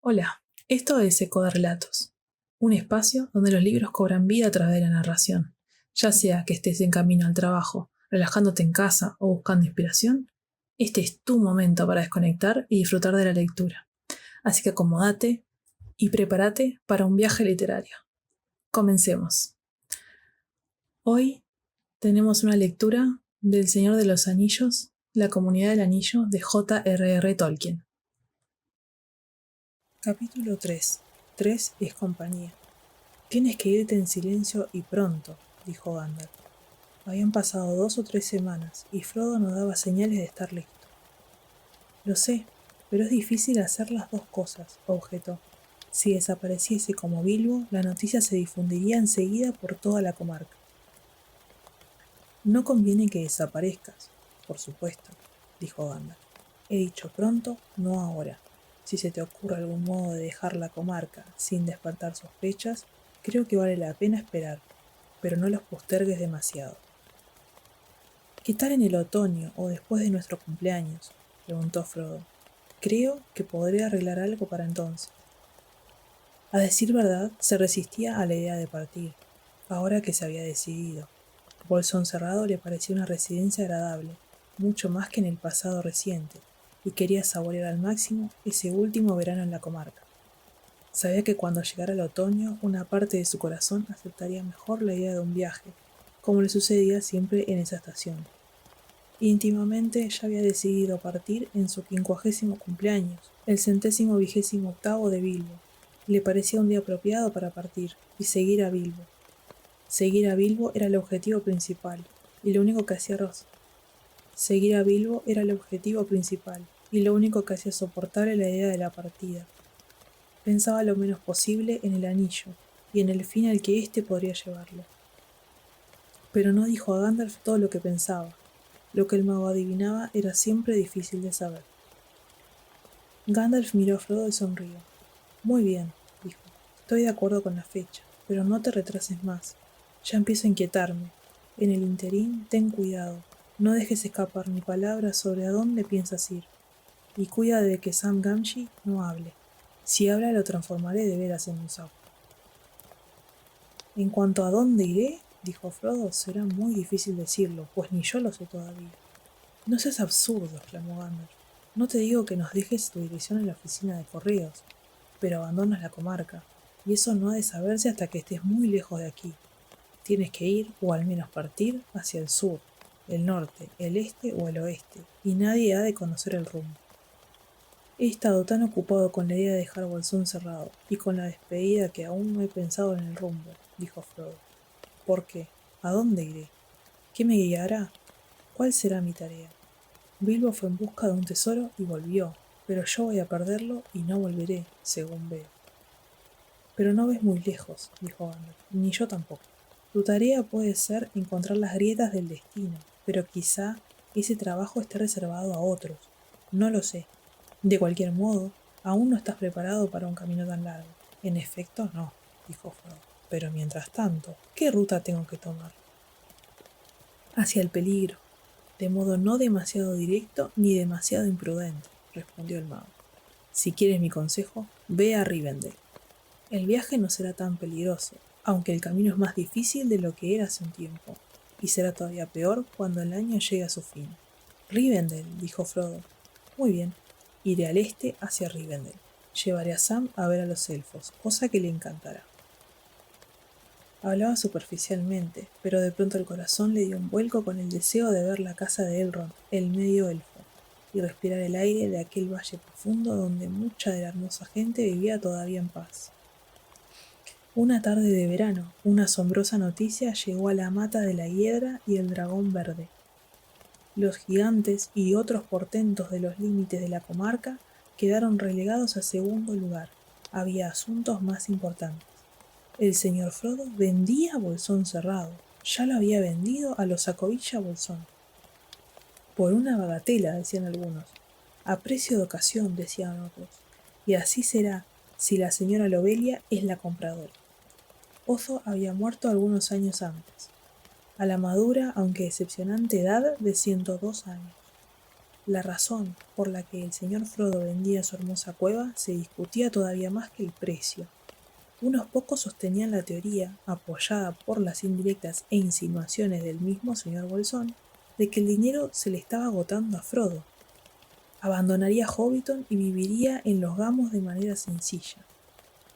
Hola, esto es Eco de Relatos, un espacio donde los libros cobran vida a través de la narración. Ya sea que estés en camino al trabajo, relajándote en casa o buscando inspiración, este es tu momento para desconectar y disfrutar de la lectura. Así que acomódate y prepárate para un viaje literario. Comencemos. Hoy tenemos una lectura del Señor de los Anillos, La Comunidad del Anillo de J.R.R. Tolkien. Capítulo 3. 3 es compañía. Tienes que irte en silencio y pronto, dijo Gandalf. Habían pasado 2 o 3 semanas y Frodo no daba señales de estar listo. Lo sé, pero es difícil hacer las dos cosas, objetó. Si desapareciese como Bilbo, la noticia se difundiría enseguida por toda la comarca. No conviene que desaparezcas, por supuesto, dijo Gandalf. He dicho pronto, no ahora. Si se te ocurre algún modo de dejar la comarca sin despertar sospechas, creo que vale la pena esperar, pero no los postergues demasiado. ¿Qué tal en el otoño o después de nuestro cumpleaños?, preguntó Frodo. Creo que podré arreglar algo para entonces. A decir verdad, se resistía a la idea de partir, ahora que se había decidido. Bolsón Cerrado le parecía una residencia agradable, mucho más que en el pasado reciente, y quería saborear al máximo ese último verano en la comarca. Sabía que cuando llegara el otoño, una parte de su corazón aceptaría mejor la idea de un viaje, como le sucedía siempre en esa estación. Íntimamente ya había decidido partir en su 50º cumpleaños, el 128º de Bilbo. Le parecía un día apropiado para partir y seguir a Bilbo. Seguir a Bilbo era el objetivo principal, y lo único que hacía Seguir a Bilbo era el objetivo principal, y lo único que hacía soportable la idea de la partida. Pensaba lo menos posible en el anillo, y en el fin al que éste podría llevarlo. Pero no dijo a Gandalf todo lo que pensaba. Lo que el mago adivinaba era siempre difícil de saber. Gandalf miró a Frodo y sonrió. Muy bien, dijo. Estoy de acuerdo con la fecha, pero no te retrases más. Ya empiezo a inquietarme. En el interín, ten cuidado. No dejes escapar ni palabra sobre a dónde piensas ir. Y cuida de que Sam Gamgee no hable. Si habla, lo transformaré de veras en un sapo. En cuanto a dónde iré, dijo Frodo, será muy difícil decirlo, pues ni yo lo sé todavía. No seas absurdo, exclamó Gandalf. No te digo que nos dejes tu dirección en la oficina de correos, pero abandonas la comarca, y eso no ha de saberse hasta que estés muy lejos de aquí. Tienes que ir, o al menos partir, hacia el sur, el norte, el este o el oeste, y nadie ha de conocer el rumbo. He estado tan ocupado con la idea de dejar Bolsón Cerrado, y con la despedida que aún no he pensado en el rumbo, dijo Frodo. ¿Por qué? ¿A dónde iré? ¿Qué me guiará? ¿Cuál será mi tarea? Bilbo fue en busca de un tesoro y volvió, pero yo voy a perderlo y no volveré, según veo. Pero no ves muy lejos, dijo Gandalf, ni yo tampoco. Tu tarea puede ser encontrar las grietas del destino, pero quizá ese trabajo esté reservado a otros. No lo sé. De cualquier modo, aún no estás preparado para un camino tan largo. En efecto, no, dijo Frodo. Pero mientras tanto, ¿qué ruta tengo que tomar? Hacia el peligro, de modo no demasiado directo ni demasiado imprudente, respondió el mago. Si quieres mi consejo, ve a Rivendell. El viaje no será tan peligroso, aunque el camino es más difícil de lo que era hace un tiempo, y será todavía peor cuando el año llegue a su fin. Rivendell, dijo Frodo. Muy bien, iré al este hacia Rivendell. Llevaré a Sam a ver a los elfos, cosa que le encantará. Hablaba superficialmente, pero de pronto el corazón le dio un vuelco con el deseo de ver la casa de Elrond, el medio elfo, y respirar el aire de aquel valle profundo donde mucha de la hermosa gente vivía todavía en paz. Una tarde de verano, una asombrosa noticia llegó a la mata de la hiedra y el dragón verde. Los gigantes y otros portentos de los límites de la comarca quedaron relegados a segundo lugar. Había asuntos más importantes. El señor Frodo vendía Bolsón Cerrado. Ya lo había vendido a los Sacovilla Bolsón. Por una bagatela, decían algunos. A precio de ocasión, decían otros. Y así será si la señora Lobelia es la compradora. Ozo había muerto algunos años antes, a la madura, aunque decepcionante edad de 102 años. La razón por la que el señor Frodo vendía su hermosa cueva se discutía todavía más que el precio. Unos pocos sostenían la teoría, apoyada por las indirectas e insinuaciones del mismo señor Bolsón, de que el dinero se le estaba agotando a Frodo. Abandonaría Hobbiton y viviría en los Gamos de manera sencilla,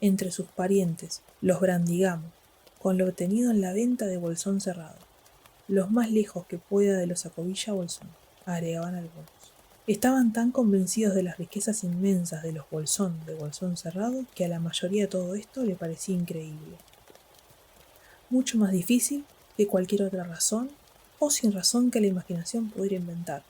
entre sus parientes, los Brandigamos, con lo obtenido en la venta de Bolsón Cerrado, los más lejos que pueda de los Acobilla Bolsón, agregaban algunos. Estaban tan convencidos de las riquezas inmensas de los Bolsón de Bolsón Cerrado que a la mayoría todo esto le parecía increíble. Mucho más difícil que cualquier otra razón o sin razón que la imaginación pudiera inventar.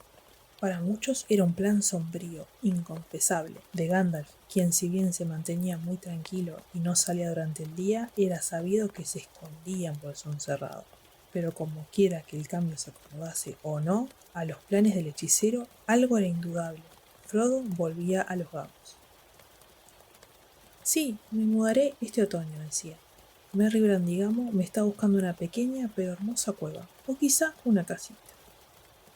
Para muchos era un plan sombrío, inconfesable, de Gandalf, quien si bien se mantenía muy tranquilo y no salía durante el día, era sabido que se escondía en Bolsón Cerrado. Pero como quiera que el cambio se acomodase o no a los planes del hechicero, algo era indudable. Frodo volvía a los Gamos. Sí, me mudaré este otoño, decía. Merry Brandigamo me está buscando una pequeña pero hermosa cueva, o quizá una casita.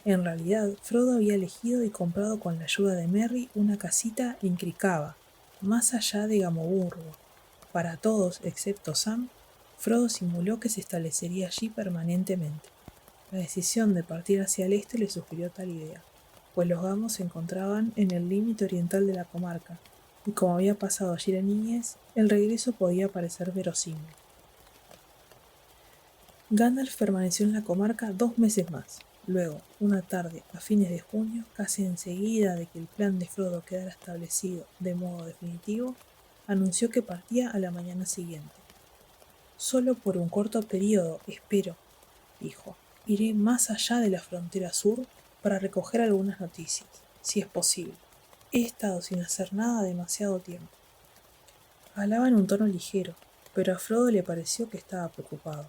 En realidad, Frodo había elegido y comprado con la ayuda de Merry una casita en Cricaba, más allá de Gamoburgo. Para todos, excepto Sam, Frodo simuló que se establecería allí permanentemente. La decisión de partir hacia el este le sugirió tal idea, pues los Gamos se encontraban en el límite oriental de la comarca, y como había pasado allí la niñez, el regreso podía parecer verosímil. Gandalf permaneció en la comarca 2 meses más. Luego, una tarde, a fines de junio, casi enseguida de que el plan de Frodo quedara establecido de modo definitivo, anunció que partía a la mañana siguiente. Solo por un corto periodo, espero, dijo. Iré más allá de la frontera sur para recoger algunas noticias, si es posible. He estado sin hacer nada demasiado tiempo. Hablaba en un tono ligero, pero a Frodo le pareció que estaba preocupado.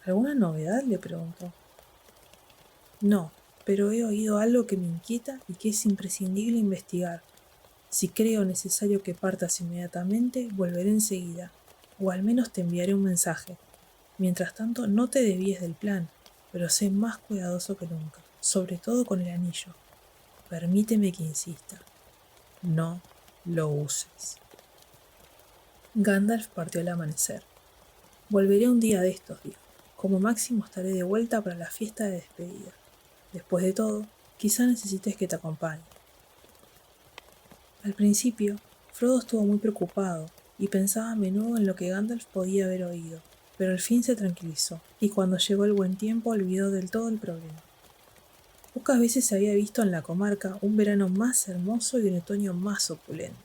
¿Alguna novedad?, le preguntó. No, pero he oído algo que me inquieta y que es imprescindible investigar. Si creo necesario que partas inmediatamente, volveré enseguida, o al menos te enviaré un mensaje. Mientras tanto, no te desvíes del plan, pero sé más cuidadoso que nunca, sobre todo con el anillo. Permíteme que insista. No lo uses. Gandalf partió al amanecer. Volveré un día de estos, dijo. Como máximo estaré de vuelta para la fiesta de despedida. Después de todo, quizá necesites que te acompañe. Al principio, Frodo estuvo muy preocupado y pensaba a menudo en lo que Gandalf podía haber oído, pero al fin se tranquilizó, y cuando llegó el buen tiempo olvidó del todo el problema. Pocas veces se había visto en la comarca un verano más hermoso y un otoño más opulento.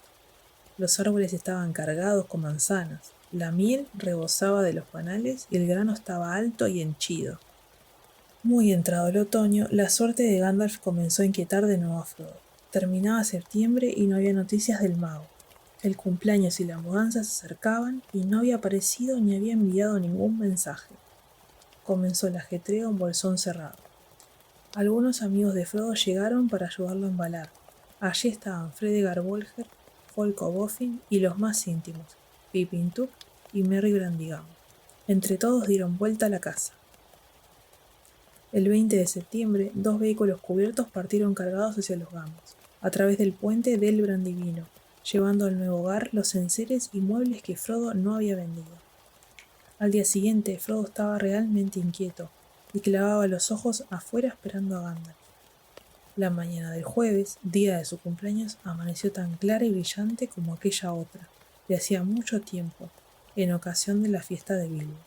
Los árboles estaban cargados con manzanas, la miel rebosaba de los panales y el grano estaba alto y henchido. Muy entrado el otoño, la suerte de Gandalf comenzó a inquietar de nuevo a Frodo. Terminaba septiembre y no había noticias del mago. El cumpleaños y la mudanza se acercaban y no había aparecido ni había enviado ningún mensaje. Comenzó el ajetreo en Bolsón Cerrado. Algunos amigos de Frodo llegaron para ayudarlo a embalar. Allí estaban Fredegar Bolger, Folco Boffin y los más íntimos, Pippin Took y Merry Brandigamo. Entre todos dieron vuelta a la casa. El 20 de septiembre, 2 vehículos cubiertos partieron cargados hacia los Gamos, a través del puente del Brandivino, llevando al nuevo hogar los enseres y muebles que Frodo no había vendido. Al día siguiente, Frodo estaba realmente inquieto y clavaba los ojos afuera esperando a Gandalf. La mañana del jueves, día de su cumpleaños, amaneció tan clara y brillante como aquella otra, de hacía mucho tiempo, en ocasión de la fiesta de Bilbo.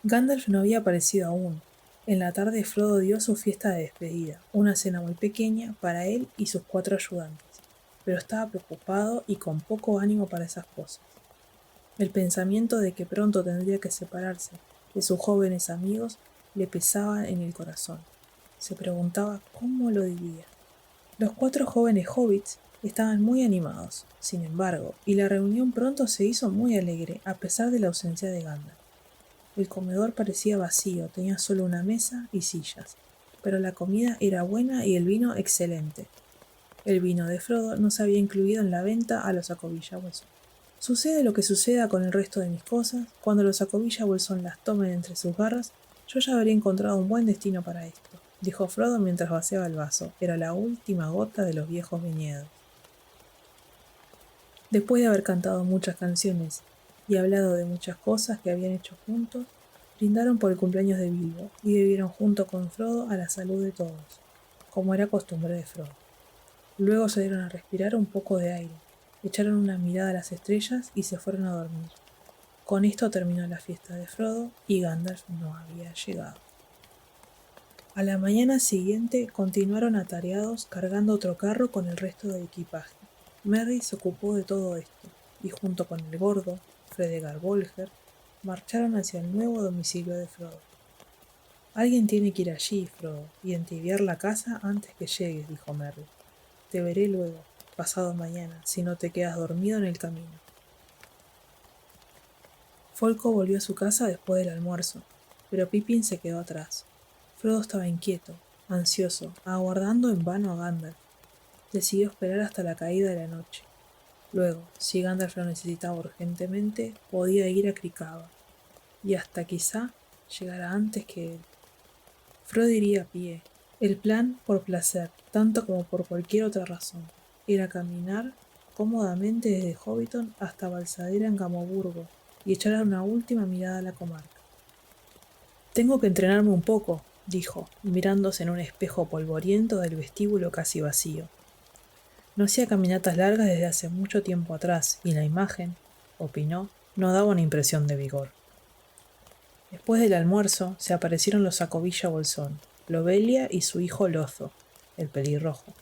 Gandalf no había aparecido aún. En la tarde Frodo dio su fiesta de despedida, una cena muy pequeña para él y sus 4 ayudantes, pero estaba preocupado y con poco ánimo para esas cosas. El pensamiento de que pronto tendría que separarse de sus jóvenes amigos le pesaba en el corazón. Se preguntaba cómo lo diría. Los 4 jóvenes hobbits estaban muy animados, sin embargo, y la reunión pronto se hizo muy alegre a pesar de la ausencia de Gandalf. El comedor parecía vacío, tenía solo una mesa y sillas, pero la comida era buena y el vino excelente. El vino de Frodo no se había incluido en la venta a los Acobilla Bolsón. Sucede lo que suceda con el resto de mis cosas, cuando los Acobilla Bolsón las tomen entre sus garras, yo ya habré encontrado un buen destino para esto, dijo Frodo mientras vaciaba el vaso. Era la última gota de los viejos viñedos. Después de haber cantado muchas canciones y hablado de muchas cosas que habían hecho juntos, brindaron por el cumpleaños de Bilbo y bebieron junto con Frodo a la salud de todos, como era costumbre de Frodo. Luego se dieron a respirar un poco de aire, echaron una mirada a las estrellas y se fueron a dormir. Con esto terminó la fiesta de Frodo y Gandalf no había llegado. A la mañana siguiente continuaron atareados cargando otro carro con el resto del equipaje. Merry se ocupó de todo esto, y junto con el gordo, Fredegar Bolger, marcharon hacia el nuevo domicilio de Frodo. Alguien tiene que ir allí, Frodo, y entibiar la casa antes que llegues, dijo Merry. Te veré luego, pasado mañana, si no te quedas dormido en el camino. Folco volvió a su casa después del almuerzo, pero Pippin se quedó atrás. Frodo estaba inquieto, ansioso, aguardando en vano a Gandalf. Decidió esperar hasta la caída de la noche. Luego, si Gandalf lo necesitaba urgentemente, podía ir a Krikaba, y hasta quizá llegara antes que él. Frodo iría a pie. El plan, por placer, tanto como por cualquier otra razón, era caminar cómodamente desde Hobbiton hasta Balsadera en Gamoburgo y echar una última mirada a la comarca. Tengo que entrenarme un poco, dijo, mirándose en un espejo polvoriento del vestíbulo casi vacío. No hacía caminatas largas desde hace mucho tiempo atrás, y la imagen, opinó, no daba una impresión de vigor. Después del almuerzo, se aparecieron los Sacovilla Bolsón, Lobelia y su hijo Lozo, el pelirrojo.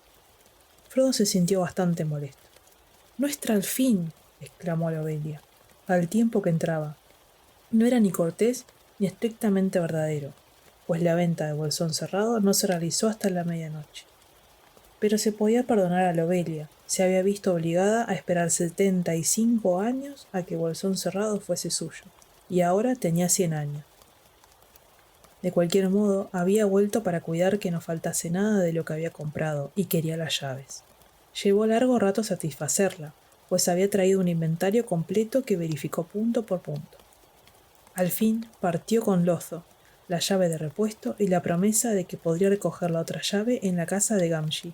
Frodo se sintió bastante molesto. «¡Nuestra al fin!», exclamó Lobelia, al tiempo que entraba. No era ni cortés ni estrictamente verdadero, pues la venta de Bolsón cerrado no se realizó hasta la medianoche. Pero se podía perdonar a Lobelia, se había visto obligada a esperar 75 años a que Bolsón cerrado fuese suyo, y ahora tenía 100 años. De cualquier modo, había vuelto para cuidar que no faltase nada de lo que había comprado, y quería las llaves. Llevó largo rato satisfacerla, pues había traído un inventario completo que verificó punto por punto. Al fin partió con Lozo, la llave de repuesto y la promesa de que podría recoger la otra llave en la casa de Gamgee,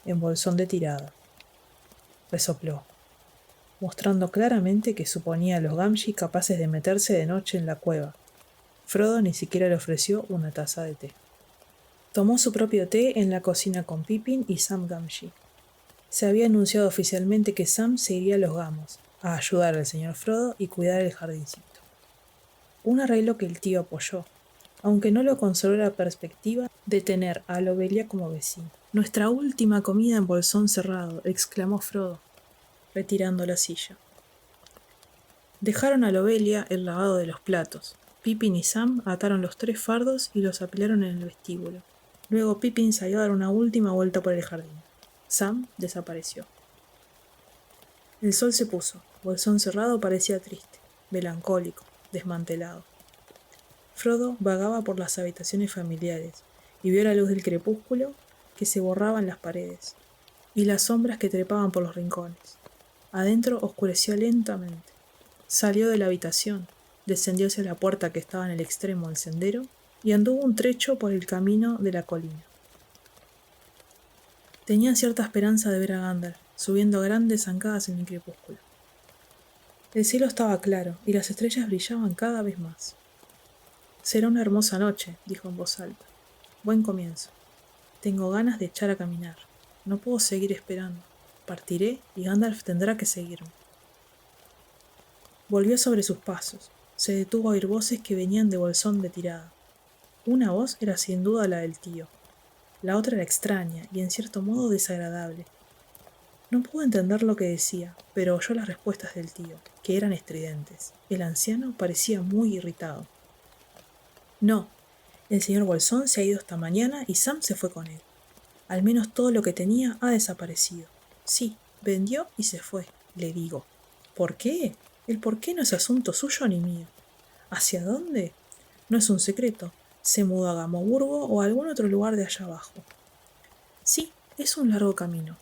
en Bolsón de Tirada. Resopló, mostrando claramente que suponía a los Gamgee capaces de meterse de noche en la cueva. Frodo ni siquiera le ofreció una taza de té. Tomó su propio té en la cocina con Pippin y Sam Gamgee. Se había anunciado oficialmente que Sam se iría a los Gamos, a ayudar al señor Frodo y cuidar el jardincito. Un arreglo que el tío apoyó, aunque no lo consoló la perspectiva de tener a Lobelia como vecino. «Nuestra última comida en Bolsón cerrado», exclamó Frodo, retirando la silla. Dejaron a Lobelia el lavado de los platos. Pippin y Sam ataron los 3 fardos y los apilaron en el vestíbulo. Luego Pippin salió a dar una última vuelta por el jardín. Sam desapareció. El sol se puso. Bolsón cerrado parecía triste, melancólico, desmantelado. Frodo vagaba por las habitaciones familiares y vio la luz del crepúsculo que se borraba en las paredes y las sombras que trepaban por los rincones. Adentro oscureció lentamente. Salió de la habitación, descendió hacia la puerta que estaba en el extremo del sendero y anduvo un trecho por el camino de la colina. Tenía cierta esperanza de ver a Gandalf, subiendo grandes zancadas en el crepúsculo. El cielo estaba claro y las estrellas brillaban cada vez más. «Será una hermosa noche», dijo en voz alta. «Buen comienzo. Tengo ganas de echar a caminar. No puedo seguir esperando. Partiré y Gandalf tendrá que seguirme». Volvió sobre sus pasos. Se detuvo a oír voces que venían de Bolsón de Tirada. Una voz era sin duda la del tío. La otra era extraña y en cierto modo desagradable. No pudo entender lo que decía, pero oyó las respuestas del tío, que eran estridentes. El anciano parecía muy irritado. «No, el señor Bolsón se ha ido esta mañana y Sam se fue con él. Al menos todo lo que tenía ha desaparecido. Sí, vendió y se fue, le digo. ¿Por qué? El por qué no es asunto suyo ni mío. ¿Hacia dónde? No es un secreto. Se mudó a Gamoburgo o a algún otro lugar de allá abajo. Sí, es un largo camino.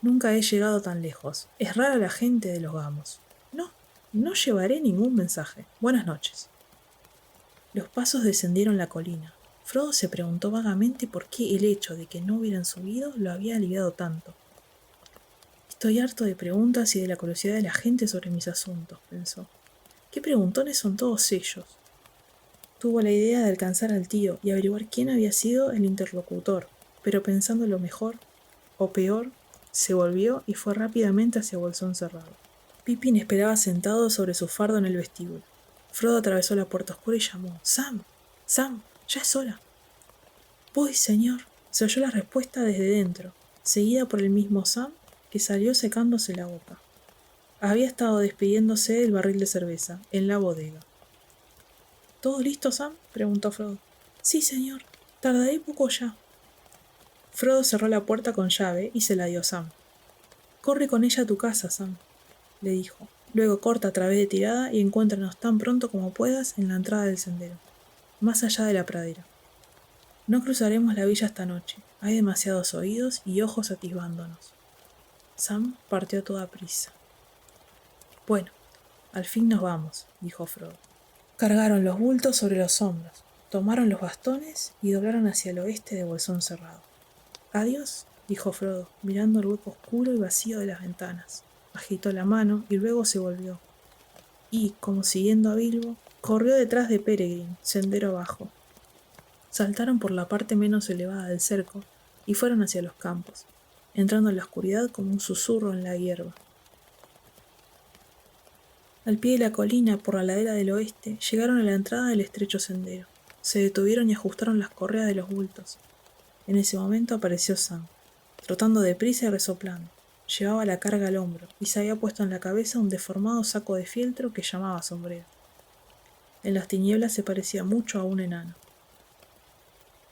Nunca he llegado tan lejos. Es rara la gente de los Gamos. No, no llevaré ningún mensaje. Buenas noches». Los pasos descendieron la colina. Frodo se preguntó vagamente por qué el hecho de que no hubieran subido lo había aliviado tanto. Estoy harto de preguntas y de la curiosidad de la gente sobre mis asuntos, pensó. ¿Qué preguntones son todos ellos? Tuvo la idea de alcanzar al tío y averiguar quién había sido el interlocutor, pero pensando lo mejor, o peor, se volvió y fue rápidamente hacia Bolsón Cerrado. Pippin esperaba sentado sobre su fardo en el vestíbulo. Frodo atravesó la puerta oscura y llamó: «Sam, Sam, ya es hora». «Voy, señor», se oyó la respuesta desde dentro, seguida por el mismo Sam, que salió secándose la boca. Había estado despidiéndose del barril de cerveza, en la bodega. «¿Todo listo, Sam?», preguntó Frodo. «Sí, señor. Tardaré poco ya». Frodo cerró la puerta con llave y se la dio a Sam. «Corre con ella a tu casa, Sam», le dijo. «Luego corta a través de tirada y encuéntranos tan pronto como puedas en la entrada del sendero, más allá de la pradera. No cruzaremos la villa esta noche. Hay demasiados oídos y ojos atisbándonos». Sam partió a toda prisa. «Bueno, al fin nos vamos», dijo Frodo. Cargaron los bultos sobre los hombros, tomaron los bastones y doblaron hacia el oeste de Bolsón Cerrado. «Adiós», dijo Frodo, mirando el hueco oscuro y vacío de las ventanas. Agitó la mano y luego se volvió. Y, como siguiendo a Bilbo, corrió detrás de Peregrin, sendero abajo. Saltaron por la parte menos elevada del cerco y fueron hacia los campos, entrando en la oscuridad como un susurro en la hierba. Al pie de la colina, por la ladera del oeste, llegaron a la entrada del estrecho sendero. Se detuvieron y ajustaron las correas de los bultos. En ese momento apareció Sam, trotando deprisa y resoplando. Llevaba la carga al hombro y se había puesto en la cabeza un deformado saco de fieltro que llamaba sombrero. En las tinieblas se parecía mucho a un enano.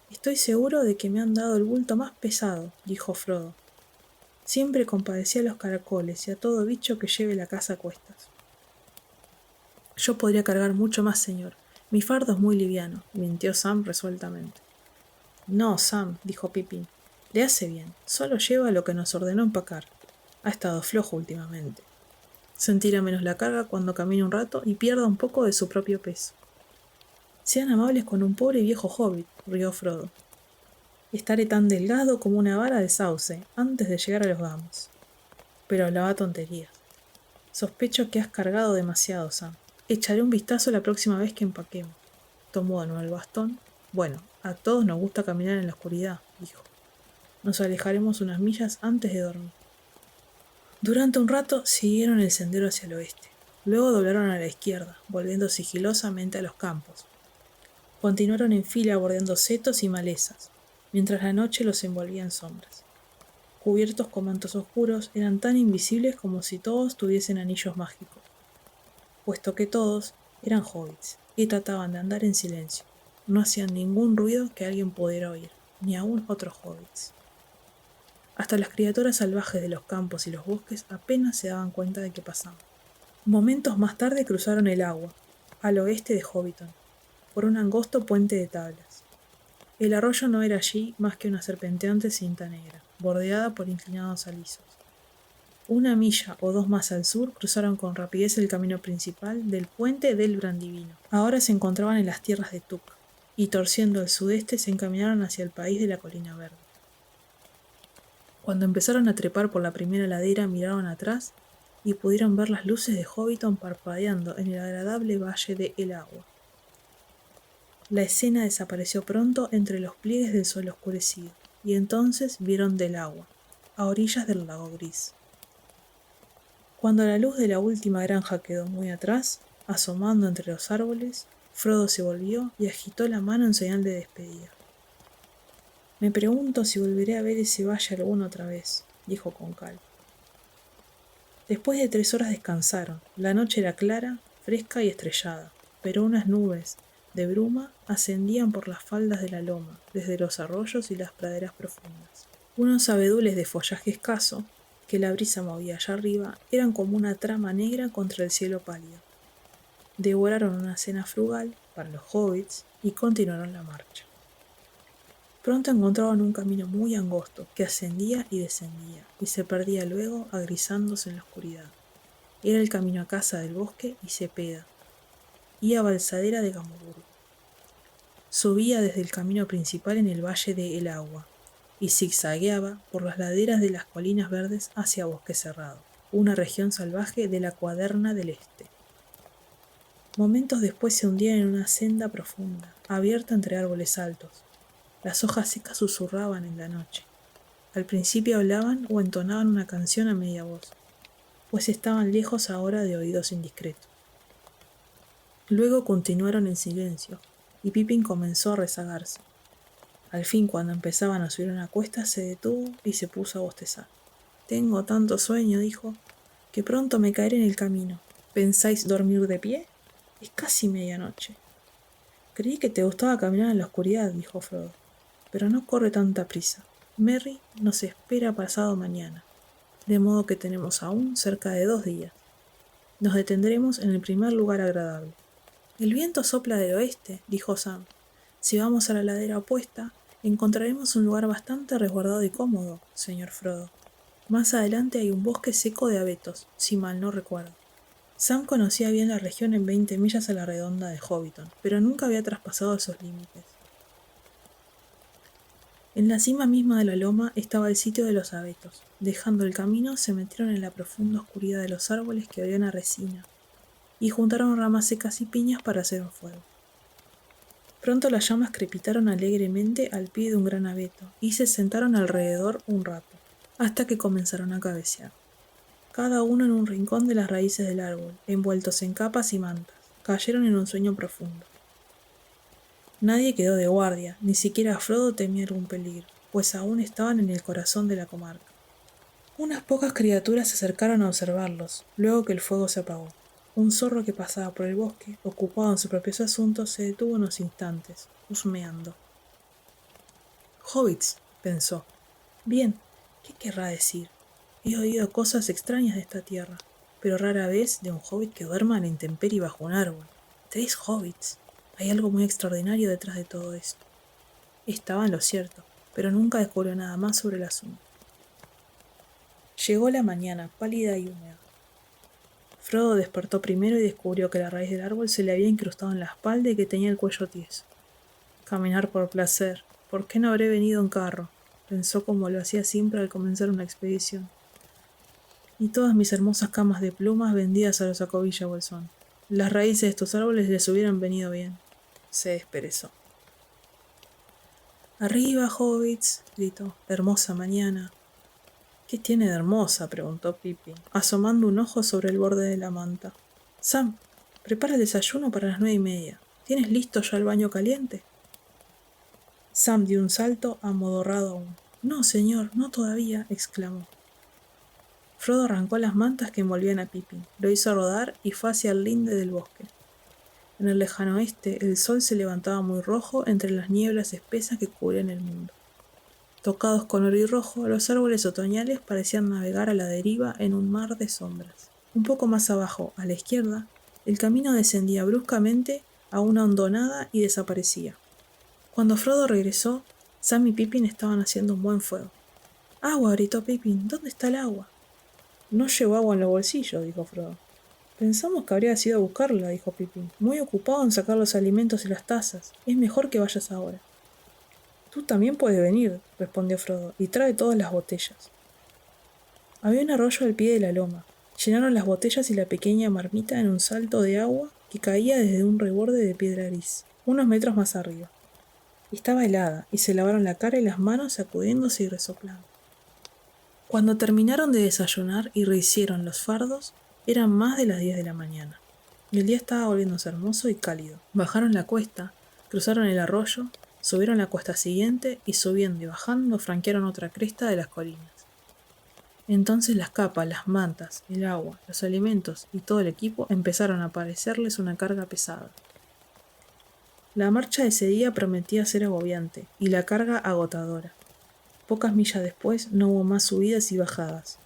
«Estoy seguro de que me han dado el bulto más pesado», dijo Frodo. «Siempre compadecí a los caracoles y a todo bicho que lleve la casa a cuestas». «Yo podría cargar mucho más, señor. Mi fardo es muy liviano», mintió Sam resueltamente. «No, Sam», dijo Pippin. «Le hace bien. Solo lleva lo que nos ordenó empacar. Ha estado flojo últimamente. Sentirá menos la carga cuando camine un rato y pierda un poco de su propio peso». «Sean amables con un pobre y viejo hobbit», rió Frodo. «Estaré tan delgado como una vara de sauce antes de llegar a los gamos». «Pero hablaba tonterías. Sospecho que has cargado demasiado, Sam. Echaré un vistazo la próxima vez que empaquemos». Tomó de nuevo el bastón. «Bueno, a todos nos gusta caminar en la oscuridad», dijo. «Nos alejaremos unas millas antes de dormir». Durante un rato siguieron el sendero hacia el oeste. Luego doblaron a la izquierda, volviendo sigilosamente a los campos. Continuaron en fila bordeando setos y malezas, mientras la noche los envolvía en sombras. Cubiertos con mantos oscuros, eran tan invisibles como si todos tuviesen anillos mágicos, puesto que todos eran hobbits y trataban de andar en silencio. No hacían ningún ruido que alguien pudiera oír, ni aun otros hobbits. Hasta las criaturas salvajes de los campos y los bosques apenas se daban cuenta de que pasaban. Momentos más tarde cruzaron el agua, al oeste de Hobbiton, por un angosto puente de tablas. El arroyo no era allí más que una serpenteante cinta negra, bordeada por inclinados alisos. Una milla o dos más al sur cruzaron con rapidez el camino principal del puente del Brandivino. Ahora se encontraban en las tierras de Tuk, y torciendo al sudeste se encaminaron hacia el país de la colina verde. Cuando empezaron a trepar por la primera ladera miraron atrás y pudieron ver las luces de Hobbiton parpadeando en el agradable valle de El Agua. La escena desapareció pronto entre los pliegues del sol oscurecido, y entonces vieron Del Agua, a orillas del lago gris. Cuando la luz de la última granja quedó muy atrás, asomando entre los árboles, Frodo se volvió y agitó la mano en señal de despedida. «Me pregunto si volveré a ver ese valle alguna otra vez», dijo con calma. Después de 3 horas descansaron. La noche era clara, fresca y estrellada, pero unas nubes de bruma ascendían por las faldas de la loma, desde los arroyos y las praderas profundas. Unos abedules de follaje escaso, que la brisa movía allá arriba, eran como una trama negra contra el cielo pálido. Devoraron una cena frugal para los hobbits y continuaron la marcha. Pronto encontraron un camino muy angosto que ascendía y descendía y se perdía luego agrisándose en la oscuridad. Era el camino a casa del bosque y Cepeda y a Balsadera de Gamurru. Subía desde el camino principal en el valle de El Agua y zigzagueaba por las laderas de las colinas verdes hacia Bosque Cerrado, una región salvaje de la Cuaderna del Este. Momentos después se hundían en una senda profunda, abierta entre árboles altos. Las hojas secas susurraban en la noche. Al principio hablaban o entonaban una canción a media voz, pues estaban lejos ahora de oídos indiscretos. Luego continuaron en silencio, y Pippin comenzó a rezagarse. Al fin, cuando empezaban a subir una cuesta, se detuvo y se puso a bostezar. «Tengo tanto sueño», dijo, «que pronto me caeré en el camino. ¿Pensáis dormir de pie? Es casi medianoche». «Creí que te gustaba caminar en la oscuridad», dijo Frodo, «pero no corre tanta prisa. Merry nos espera pasado mañana, de modo que tenemos aún cerca de 2 días. Nos detendremos en el primer lugar agradable». «El viento sopla del oeste», dijo Sam. «Si vamos a la ladera opuesta, encontraremos un lugar bastante resguardado y cómodo, señor Frodo. Más adelante hay un bosque seco de abetos, si mal no recuerdo». Sam conocía bien la región en 20 millas a la redonda de Hobbiton, pero nunca había traspasado esos límites. En la cima misma de la loma estaba el sitio de los abetos. Dejando el camino, se metieron en la profunda oscuridad de los árboles que olían a resina, y juntaron ramas secas y piñas para hacer un fuego. Pronto las llamas crepitaron alegremente al pie de un gran abeto, y se sentaron alrededor un rato, hasta que comenzaron a cabecear. Cada uno en un rincón de las raíces del árbol, envueltos en capas y mantas, cayeron en un sueño profundo. Nadie quedó de guardia, ni siquiera Frodo temía algún peligro, pues aún estaban en el corazón de la comarca. Unas pocas criaturas se acercaron a observarlos, luego que el fuego se apagó. Un zorro que pasaba por el bosque, ocupado en sus propios asuntos, se detuvo unos instantes, husmeando. «Hobbits», pensó. «Bien, ¿qué querrá decir? He oído cosas extrañas de esta tierra, pero rara vez de un hobbit que duerma a la intemperie bajo un árbol. 3 hobbits. Hay algo muy extraordinario detrás de todo esto». Estaba en lo cierto, pero nunca descubrió nada más sobre el asunto. Llegó la mañana, pálida y húmeda. Frodo despertó primero y descubrió que la raíz del árbol se le había incrustado en la espalda y que tenía el cuello tieso. «Caminar por placer. ¿Por qué no habré venido en carro?», pensó, como lo hacía siempre al comenzar una expedición. «Y todas mis hermosas camas de plumas vendidas a los Acobilla Bolsón. Las raíces de estos árboles les hubieran venido bien». Se desperezó. «Arriba, hobbits», gritó. «Hermosa mañana». «¿Qué tiene de hermosa?», preguntó Pippin, asomando un ojo sobre el borde de la manta. «Sam, prepara el desayuno para las 9:30. ¿Tienes listo ya el baño caliente?». Sam dio un salto, amodorrado aún. «No, señor, no todavía», exclamó. Frodo arrancó las mantas que envolvían a Pippin, lo hizo rodar y fue hacia el linde del bosque. En el lejano oeste, el sol se levantaba muy rojo entre las nieblas espesas que cubrían el mundo. Tocados con oro y rojo, los árboles otoñales parecían navegar a la deriva en un mar de sombras. Un poco más abajo, a la izquierda, el camino descendía bruscamente a una hondonada y desaparecía. Cuando Frodo regresó, Sam y Pippin estaban haciendo un buen fuego. «¡Agua!», gritó Pippin. «¿Dónde está el agua?». «No llevo agua en los bolsillos», dijo Frodo. «Pensamos que habrías ido a buscarla», dijo Pippin. «Muy ocupado en sacar los alimentos y las tazas. Es mejor que vayas ahora». «Tú también puedes venir», respondió Frodo, «y trae todas las botellas». Había un arroyo al pie de la loma. Llenaron las botellas y la pequeña marmita en un salto de agua que caía desde un reborde de piedra gris, unos metros más arriba. Estaba helada, y se lavaron la cara y las manos sacudiéndose y resoplando. Cuando terminaron de desayunar y rehicieron los fardos, eran más de las 10 de la mañana. El día estaba volviéndose hermoso y cálido. Bajaron la cuesta, cruzaron el arroyo, subieron la cuesta siguiente y subiendo y bajando franquearon otra cresta de las colinas. Entonces las capas, las mantas, el agua, los alimentos y todo el equipo empezaron a parecerles una carga pesada. La marcha de ese día prometía ser agobiante y la carga agotadora. Pocas millas después no hubo más subidas y bajadas.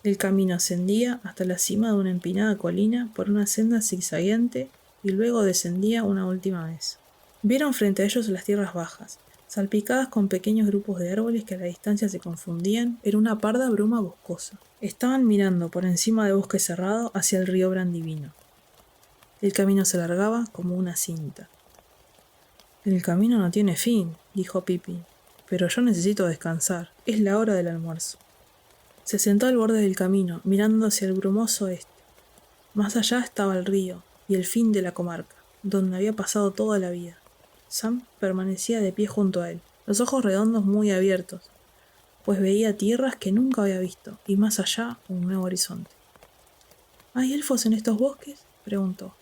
El camino ascendía hasta la cima de una empinada colina por una senda zigzagueante y luego descendía una última vez. Vieron frente a ellos las tierras bajas, salpicadas con pequeños grupos de árboles que a la distancia se confundían en una parda bruma boscosa. Estaban mirando por encima de Bosque Cerrado hacia el río Brandivino. El camino se alargaba como una cinta. El camino no tiene fin, dijo Pippin, pero yo necesito descansar. Es la hora del almuerzo. Se sentó al borde del camino, mirando hacia el brumoso oeste. Más allá estaba el río y el fin de la comarca, donde había pasado toda la vida. Sam permanecía de pie junto a él, los ojos redondos muy abiertos, pues veía tierras que nunca había visto y más allá un nuevo horizonte. ¿Hay elfos en estos bosques?, preguntó.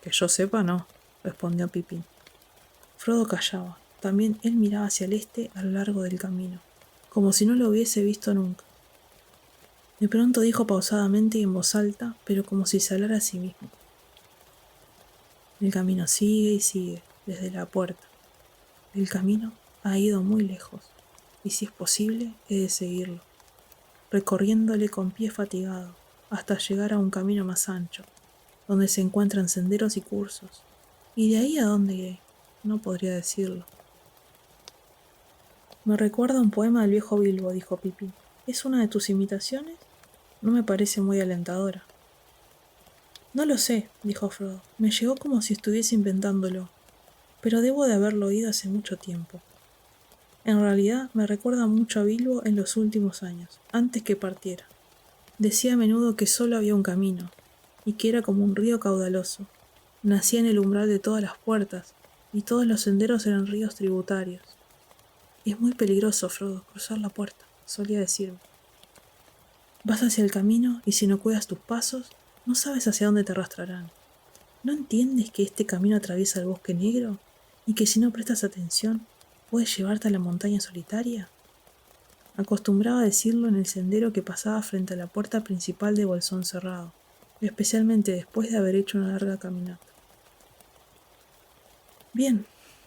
Que yo sepa, no, respondió Pippin. Frodo callaba. También él miraba hacia el este a lo largo del camino, como si no lo hubiese visto nunca. De pronto dijo pausadamente y en voz alta, pero como si se hablara a sí mismo. El camino sigue y sigue, desde la puerta. El camino ha ido muy lejos, y si es posible, he de seguirlo, recorriéndole con pie fatigado, hasta llegar a un camino más ancho, donde se encuentran senderos y cursos. ¿Y de ahí a dónde iré? No podría decirlo. Me recuerda un poema del viejo Bilbo, dijo Pippin. ¿Es una de tus imitaciones? No me parece muy alentadora. No lo sé, dijo Frodo. Me llegó como si estuviese inventándolo, pero debo de haberlo oído hace mucho tiempo. En realidad me recuerda mucho a Bilbo en los últimos años, antes que partiera. Decía a menudo que solo había un camino, y que era como un río caudaloso. Nacía en el umbral de todas las puertas, y todos los senderos eran ríos tributarios. Es muy peligroso, Frodo, cruzar la puerta, solía decirme. Vas hacia el camino, y si no cuidas tus pasos, no sabes hacia dónde te arrastrarán. ¿No entiendes que este camino atraviesa el bosque negro? ¿Y que si no prestas atención, puedes llevarte a la montaña solitaria? Acostumbraba a decirlo en el sendero que pasaba frente a la puerta principal de Bolsón Cerrado, especialmente después de haber hecho una larga caminata. Bien,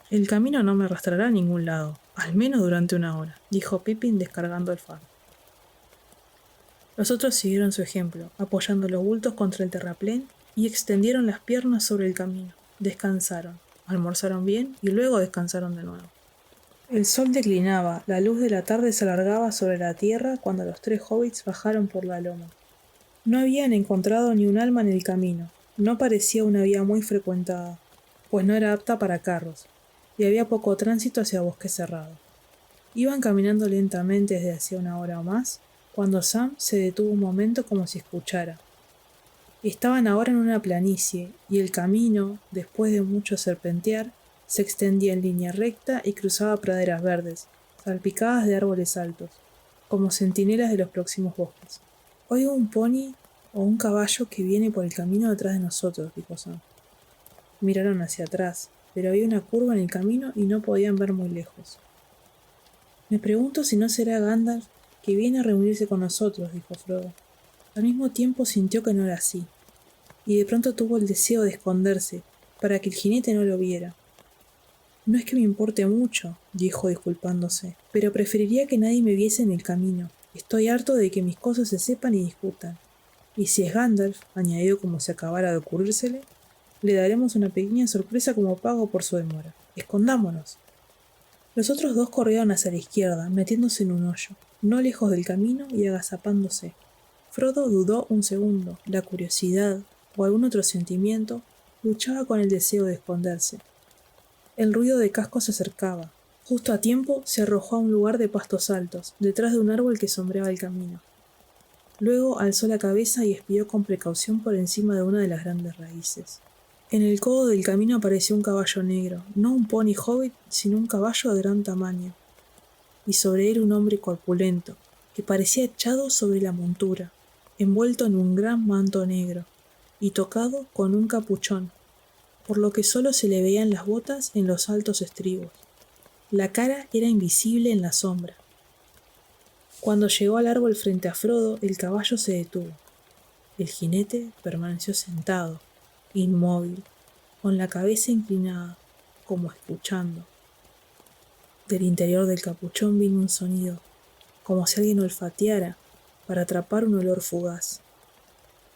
el camino no me arrastrará a ningún lado, al menos durante una hora, dijo Pippin descargando el fardo. Los otros siguieron su ejemplo, apoyando los bultos contra el terraplén y extendieron las piernas sobre el camino. Descansaron, almorzaron bien y luego descansaron de nuevo. El sol declinaba, la luz de la tarde se alargaba sobre la tierra cuando los tres hobbits bajaron por la loma. No habían encontrado ni un alma en el camino, no parecía una vía muy frecuentada, pues no era apta para carros, y había poco tránsito hacia bosque cerrado. Iban caminando lentamente desde hacía una hora o más, cuando Sam se detuvo un momento como si escuchara. Estaban ahora en una planicie, y el camino, después de mucho serpentear, se extendía en línea recta y cruzaba praderas verdes, salpicadas de árboles altos, como centinelas de los próximos bosques. Oigo un pony o un caballo que viene por el camino detrás de nosotros, dijo Sam. Miraron hacia atrás, pero había una curva en el camino y no podían ver muy lejos. Me pregunto si no será Gandalf que viene a reunirse con nosotros, dijo Frodo. Al mismo tiempo sintió que no era así, y de pronto tuvo el deseo de esconderse, para que el jinete no lo viera. No es que me importe mucho, dijo disculpándose, pero preferiría que nadie me viese en el camino. Estoy harto de que mis cosas se sepan y discutan. Y si es Gandalf, añadió como si acabara de ocurrírsele, le daremos una pequeña sorpresa como pago por su demora. Escondámonos. Los otros dos corrieron hacia la izquierda, metiéndose en un hoyo, no lejos del camino y agazapándose. Frodo dudó un segundo. La curiosidad, o algún otro sentimiento, luchaba con el deseo de esconderse. El ruido de cascos se acercaba. Justo a tiempo se arrojó a un lugar de pastos altos, detrás de un árbol que sombreaba el camino. Luego alzó la cabeza y espió con precaución por encima de una de las grandes raíces. En el codo del camino apareció un caballo negro, no un pony hobbit, sino un caballo de gran tamaño, y sobre él un hombre corpulento, que parecía echado sobre la montura, envuelto en un gran manto negro, y tocado con un capuchón, por lo que solo se le veían las botas en los altos estribos. La cara era invisible en la sombra. Cuando llegó al árbol frente a Frodo, el caballo se detuvo. El jinete permaneció sentado, inmóvil, con la cabeza inclinada, como escuchando. Del interior del capuchón vino un sonido, como si alguien olfateara para atrapar un olor fugaz.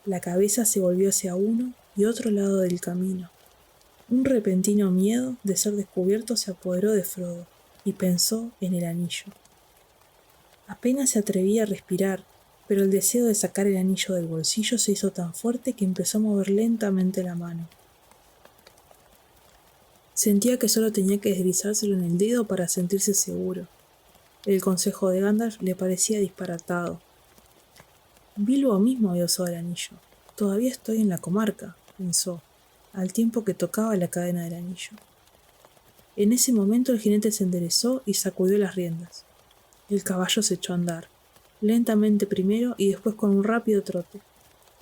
La cabeza se volvió hacia uno y otro lado del camino. Un repentino miedo de ser descubierto se apoderó de Frodo y pensó en el anillo. Apenas se atrevía a respirar, pero el deseo de sacar el anillo del bolsillo se hizo tan fuerte que empezó a mover lentamente la mano. Sentía que solo tenía que deslizárselo en el dedo para sentirse seguro. El consejo de Gandalf le parecía disparatado. Bilbo mismo había usado el anillo. Todavía estoy en la comarca, pensó, al tiempo que tocaba la cadena del anillo. En ese momento el jinete se enderezó y sacudió las riendas. El caballo se echó a andar, lentamente primero y después con un rápido trote.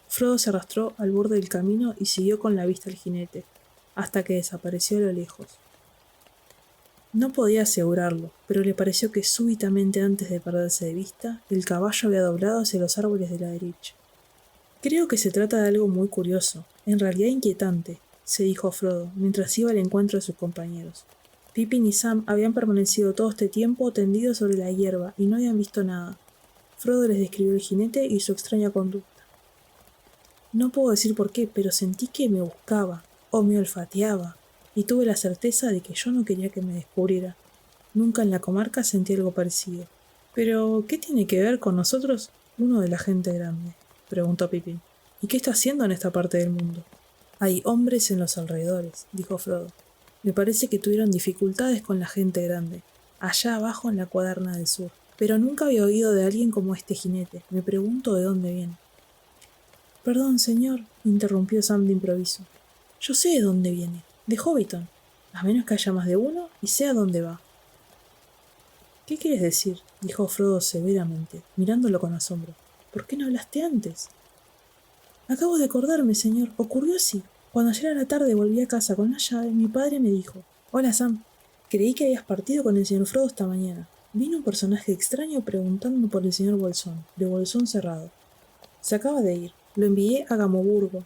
Frodo se arrastró al borde del camino y siguió con la vista al jinete, hasta que desapareció a lo lejos. No podía asegurarlo, pero le pareció que súbitamente antes de perderse de vista, el caballo había doblado hacia los árboles de la derecha. Creo que se trata de algo muy curioso, en realidad inquietante, se dijo Frodo, mientras iba al encuentro de sus compañeros. Pippin y Sam habían permanecido todo este tiempo tendidos sobre la hierba y no habían visto nada. Frodo les describió el jinete y su extraña conducta. No puedo decir por qué, pero sentí que me buscaba, o me olfateaba, y tuve la certeza de que yo no quería que me descubriera. Nunca en la comarca sentí algo parecido. «¿Pero qué tiene que ver con nosotros uno de la gente grande?», preguntó Pippin. «¿Y qué está haciendo en esta parte del mundo?». «Hay hombres en los alrededores», dijo Frodo. «Me parece que tuvieron dificultades con la gente grande, allá abajo en la Cuaderna del Sur. Pero nunca había oído de alguien como este jinete. Me pregunto de dónde viene». «Perdón, señor», interrumpió Sam de improviso. «Yo sé de dónde viene, de Hobbiton, a menos que haya más de uno y sé a dónde va». «¿Qué quieres decir?», dijo Frodo severamente, mirándolo con asombro. «¿Por qué no hablaste antes?». «Acabo de acordarme, señor. Ocurrió así. Cuando ayer a la tarde volví a casa con la llave, mi padre me dijo: «Hola, Sam. Creí que habías partido con el señor Frodo esta mañana. Vino un personaje extraño preguntando por el señor Bolsón, de Bolsón Cerrado. Se acaba de ir. Lo envié a Gamoburgo.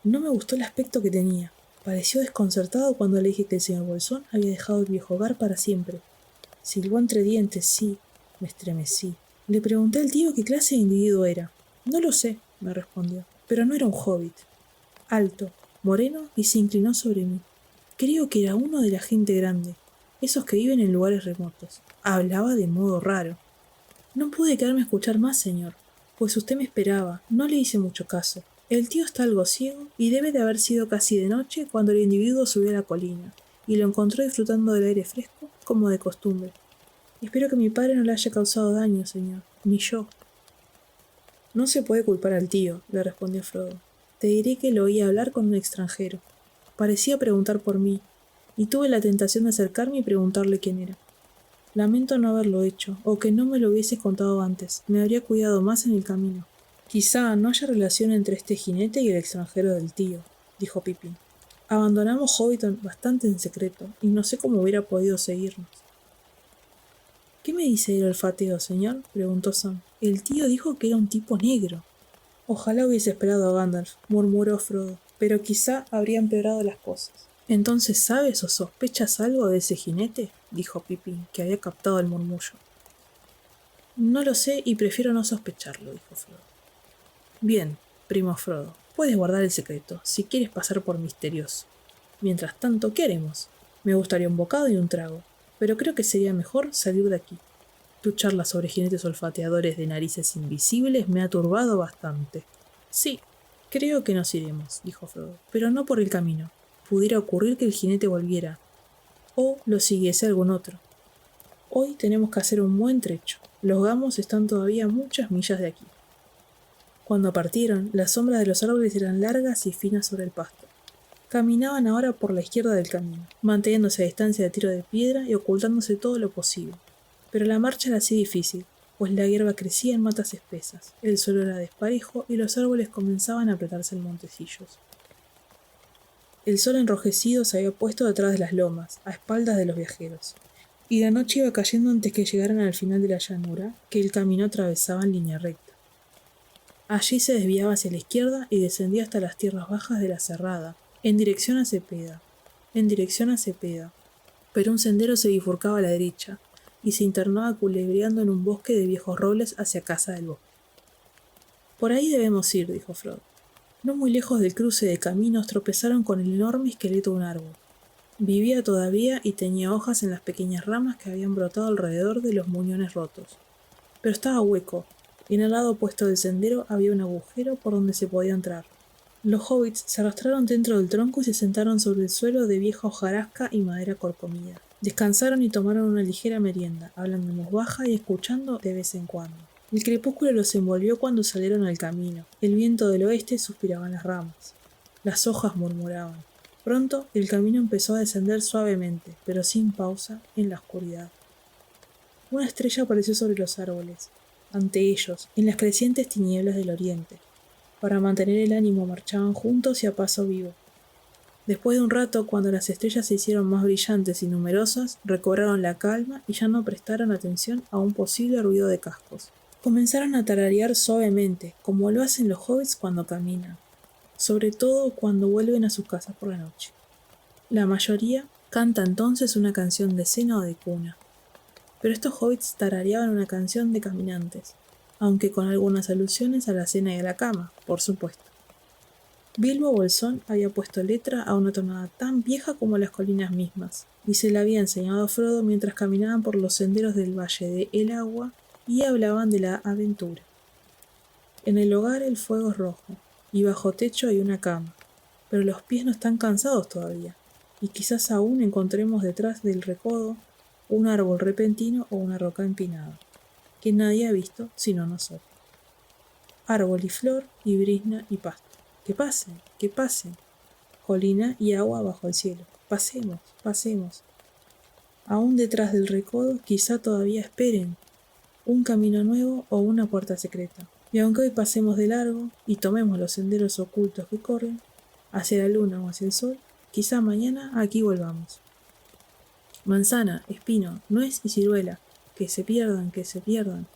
No me gustó el aspecto que tenía. Pareció desconcertado cuando le dije que el señor Bolsón había dejado el viejo hogar para siempre. Silbó entre dientes, sí». Me estremecí. Le pregunté al tío qué clase de individuo era. «No lo sé», me respondió, «pero no era un hobbit. Alto, moreno y se inclinó sobre mí. Creo que era uno de la gente grande, esos que viven en lugares remotos. Hablaba de modo raro». «No pude quedarme a escuchar más, señor, pues usted me esperaba. No le hice mucho caso. El tío está algo ciego y debe de haber sido casi de noche cuando el individuo subió a la colina y lo encontró disfrutando del aire fresco como de costumbre. Espero que mi padre no le haya causado daño, señor, ni yo». «No se puede culpar al tío», le respondió Frodo. «Te diré que lo oí hablar con un extranjero. Parecía preguntar por mí, y tuve la tentación de acercarme y preguntarle quién era. Lamento no haberlo hecho, o que no me lo hubieses contado antes. Me habría cuidado más en el camino». «Quizá no haya relación entre este jinete y el extranjero del tío», dijo Pippin. «Abandonamos Hobbiton bastante en secreto, y no sé cómo hubiera podido seguirnos». «¿Qué me dice del olfateo, señor?», preguntó Sam. «El tío dijo que era un tipo negro». «Ojalá hubiese esperado a Gandalf», murmuró Frodo, «pero quizá habría empeorado las cosas». «¿Entonces sabes o sospechas algo de ese jinete?», dijo Pippin, que había captado el murmullo. «No lo sé y prefiero no sospecharlo», dijo Frodo. «Bien, primo Frodo, puedes guardar el secreto, si quieres pasar por misterioso. Mientras tanto, ¿qué haremos? Me gustaría un bocado y un trago, pero creo que sería mejor salir de aquí. Tu charla sobre jinetes olfateadores de narices invisibles me ha turbado bastante». «Sí, creo que nos iremos», dijo Frodo, «pero no por el camino. Pudiera ocurrir que el jinete volviera, o lo siguiese algún otro. Hoy tenemos que hacer un buen trecho. Los gamos están todavía muchas millas de aquí». Cuando partieron, las sombras de los árboles eran largas y finas sobre el pasto. Caminaban ahora por la izquierda del camino, manteniéndose a distancia de tiro de piedra y ocultándose todo lo posible. Pero la marcha era así difícil, pues la hierba crecía en matas espesas, el suelo era desparejo y los árboles comenzaban a apretarse en montecillos. El sol enrojecido se había puesto detrás de las lomas, a espaldas de los viajeros, y la noche iba cayendo antes que llegaran al final de la llanura que el camino atravesaba en línea recta. Allí se desviaba hacia la izquierda y descendía hasta las tierras bajas de la Cerrada, en dirección a Cepeda. Pero un sendero se bifurcaba a la derecha, y se internaba culebreando en un bosque de viejos robles hacia Casa del Bosque. «Por ahí debemos ir», dijo Frodo. No muy lejos del cruce de caminos tropezaron con el enorme esqueleto de un árbol. Vivía todavía y tenía hojas en las pequeñas ramas que habían brotado alrededor de los muñones rotos. Pero estaba hueco, y en el lado opuesto del sendero había un agujero por donde se podía entrar. Los hobbits se arrastraron dentro del tronco y se sentaron sobre el suelo de vieja hojarasca y madera corcomida. Descansaron y tomaron una ligera merienda, hablando en voz baja y escuchando de vez en cuando. El crepúsculo los envolvió cuando salieron al camino. El viento del oeste suspiraba en las ramas. Las hojas murmuraban. Pronto el camino empezó a descender suavemente, pero sin pausa, en la oscuridad. Una estrella apareció sobre los árboles, ante ellos, en las crecientes tinieblas del oriente. Para mantener el ánimo marchaban juntos y a paso vivo. Después de un rato, cuando las estrellas se hicieron más brillantes y numerosas, recobraron la calma y ya no prestaron atención a un posible ruido de cascos. Comenzaron a tararear suavemente, como lo hacen los hobbits cuando caminan, sobre todo cuando vuelven a sus casas por la noche. La mayoría canta entonces una canción de cena o de cuna, pero estos hobbits tarareaban una canción de caminantes, aunque con algunas alusiones a la cena y a la cama, por supuesto. Bilbo Bolsón había puesto letra a una tonada tan vieja como las colinas mismas, y se la había enseñado a Frodo mientras caminaban por los senderos del Valle de El Agua y hablaban de la aventura. En el hogar el fuego es rojo, y bajo techo hay una cama, pero los pies no están cansados todavía, y quizás aún encontremos detrás del recodo un árbol repentino o una roca empinada, que nadie ha visto sino nosotros. Árbol y flor, y brizna y pasto. Que pasen, que pasen. Colina y agua bajo el cielo. Pasemos, pasemos. Aún detrás del recodo quizá todavía esperen un camino nuevo o una puerta secreta. Y aunque hoy pasemos de largo y tomemos los senderos ocultos que corren hacia la luna o hacia el sol, quizá mañana aquí volvamos. Manzana, espino, nuez y ciruela, que se pierdan, que se pierdan.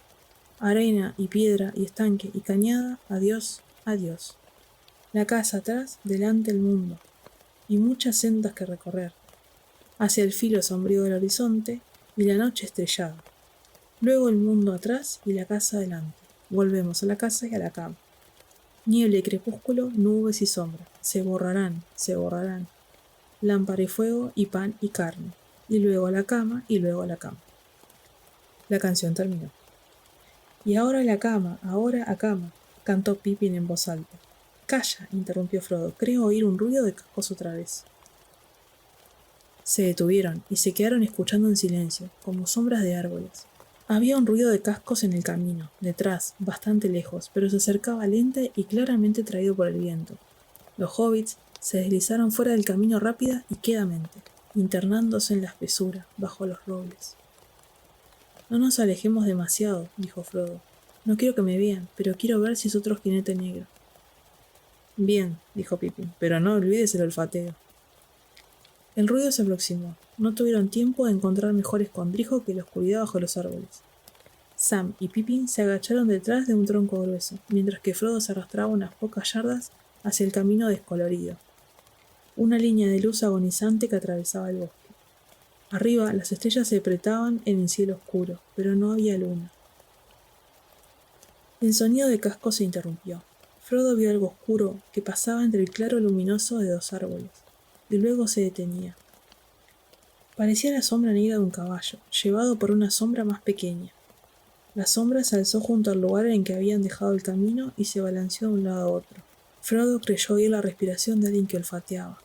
Arena y piedra y estanque y cañada, adiós, adiós. La casa atrás, delante el mundo, y muchas sendas que recorrer, hacia el filo sombrío del horizonte y la noche estrellada. Luego el mundo atrás y la casa adelante. Volvemos a la casa y a la cama. Niebla y crepúsculo, nubes y sombra, se borrarán, se borrarán. Lámpara y fuego y pan y carne, y luego a la cama y luego a la cama. La canción terminó. Y ahora a la cama, ahora a cama, cantó Pippin en voz alta. Calla, interrumpió Frodo, creo oír un ruido de cascos otra vez. Se detuvieron y se quedaron escuchando en silencio, como sombras de árboles. Había un ruido de cascos en el camino, detrás, bastante lejos, pero se acercaba lenta y claramente traído por el viento. Los hobbits se deslizaron fuera del camino rápida y quedamente, internándose en la espesura, bajo los robles. No nos alejemos demasiado, dijo Frodo. No quiero que me vean, pero quiero ver si es otro jinete negro. Bien, dijo Pippin, pero no olvides el olfateo. El ruido se aproximó. No tuvieron tiempo de encontrar mejor escondrijo que la oscuridad bajo los árboles. Sam y Pippin se agacharon detrás de un tronco grueso, mientras que Frodo se arrastraba unas pocas yardas hacia el camino descolorido. Una línea de luz agonizante que atravesaba el bosque. Arriba las estrellas se apretaban en el cielo oscuro, pero no había luna. El sonido de casco se interrumpió. Frodo vio algo oscuro que pasaba entre el claro luminoso de dos árboles, y luego se detenía. Parecía la sombra negra de un caballo, llevado por una sombra más pequeña. La sombra se alzó junto al lugar en que habían dejado el camino y se balanceó de un lado a otro. Frodo creyó oír la respiración de alguien que olfateaba.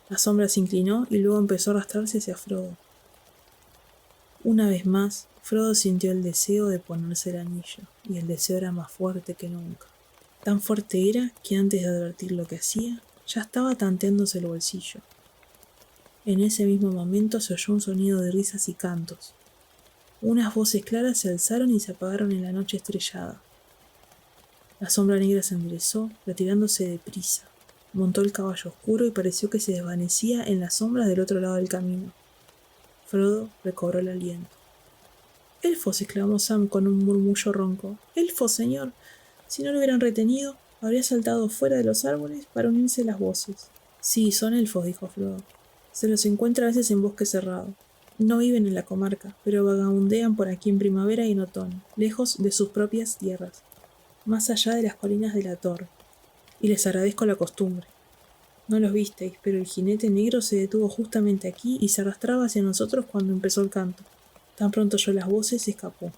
La sombra se inclinó y luego empezó a arrastrarse hacia Frodo. Una vez más, Frodo sintió el deseo de ponerse el anillo, y el deseo era más fuerte que nunca. Tan fuerte era que antes de advertir lo que hacía, ya estaba tanteándose el bolsillo. En ese mismo momento se oyó un sonido de risas y cantos. Unas voces claras se alzaron y se apagaron en la noche estrellada. La sombra negra se enderezó, retirándose deprisa. Montó el caballo oscuro y pareció que se desvanecía en las sombras del otro lado del camino. Frodo recobró el aliento. —¡Elfos! —exclamó Sam con un murmullo ronco. —¡Elfos, señor! Si no lo hubieran retenido, habría saltado fuera de los árboles para unirse a las voces. —Sí, son elfos —dijo Frodo. Se los encuentra a veces en bosque cerrado. No viven en la comarca, pero vagabundean por aquí en primavera y en otoño, lejos de sus propias tierras, más allá de las colinas de la torre. Y les agradezco la costumbre. No los visteis, pero el jinete negro se detuvo justamente aquí y se arrastraba hacia nosotros cuando empezó el canto. Tan pronto oyó las voces, se escapó.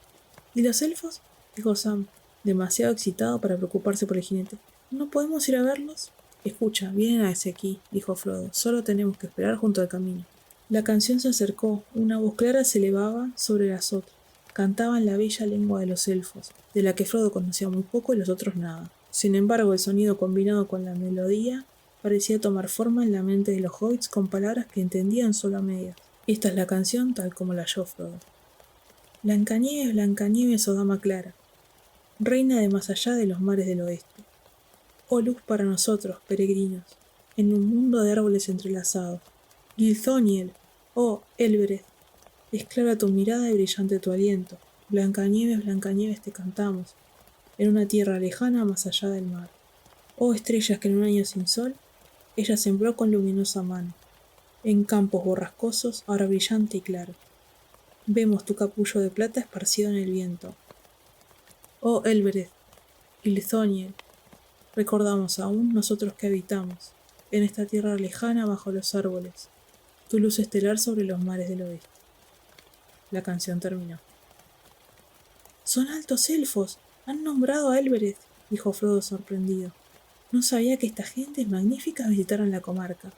—¿Y los elfos? —dijo Sam, demasiado excitado para preocuparse por el jinete. ¿No podemos ir a verlos? Escucha, vienen hacia aquí, dijo Frodo. Solo tenemos que esperar junto al camino. La canción se acercó, una voz clara se elevaba sobre las otras. Cantaban la bella lengua de los elfos, de la que Frodo conocía muy poco y los otros nada. Sin embargo, el sonido combinado con la melodía parecía tomar forma en la mente de los hobbits con palabras que entendían solo a medias. Esta es la canción tal como la halló Frodo. Blancanieves, oh dama clara, reina de más allá de los mares del oeste. Oh luz para nosotros, peregrinos, en un mundo de árboles entrelazados. Gilthoniel, oh Elbereth, es clara tu mirada y brillante tu aliento. Blancanieves, te cantamos, en una tierra lejana más allá del mar. Oh estrellas que en un año sin sol, ella sembró con luminosa mano, en campos borrascosos, ahora brillante y claro. Vemos tu capullo de plata esparcido en el viento. Oh Elbereth, Gilthoniel, recordamos aún nosotros que habitamos, en esta tierra lejana bajo los árboles, tu luz estelar sobre los mares del oeste. La canción terminó. ¡Son altos elfos! ¡Han nombrado a Elbereth!, dijo Frodo sorprendido. No sabía que esta gente magnífica visitaran la comarca.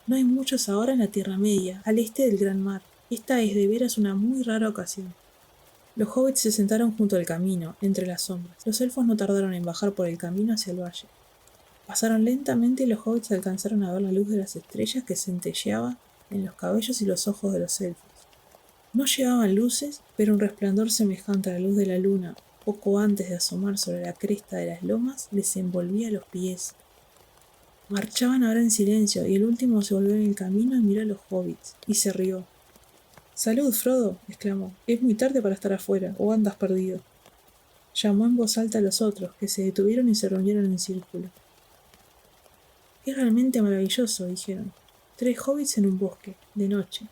No hay muchos ahora en la Tierra Media, al este del Gran Mar. Esta es de veras una muy rara ocasión. Los hobbits se sentaron junto al camino, entre las sombras. Los elfos no tardaron en bajar por el camino hacia el valle. Pasaron lentamente y los hobbits alcanzaron a ver la luz de las estrellas que centelleaba en los cabellos y los ojos de los elfos. No llevaban luces, pero un resplandor semejante a la luz de la luna, poco antes de asomar sobre la cresta de las lomas, les envolvía los pies. Marchaban ahora en silencio, y el último se volvió en el camino y miró a los hobbits, y se rió. —¡Salud, Frodo! —exclamó—. Es muy tarde para estar afuera, ¿o andas perdido? Llamó en voz alta a los otros, que se detuvieron y se reunieron en círculo. —Es realmente maravilloso —dijeron—. 3 hobbits en un bosque, de noche.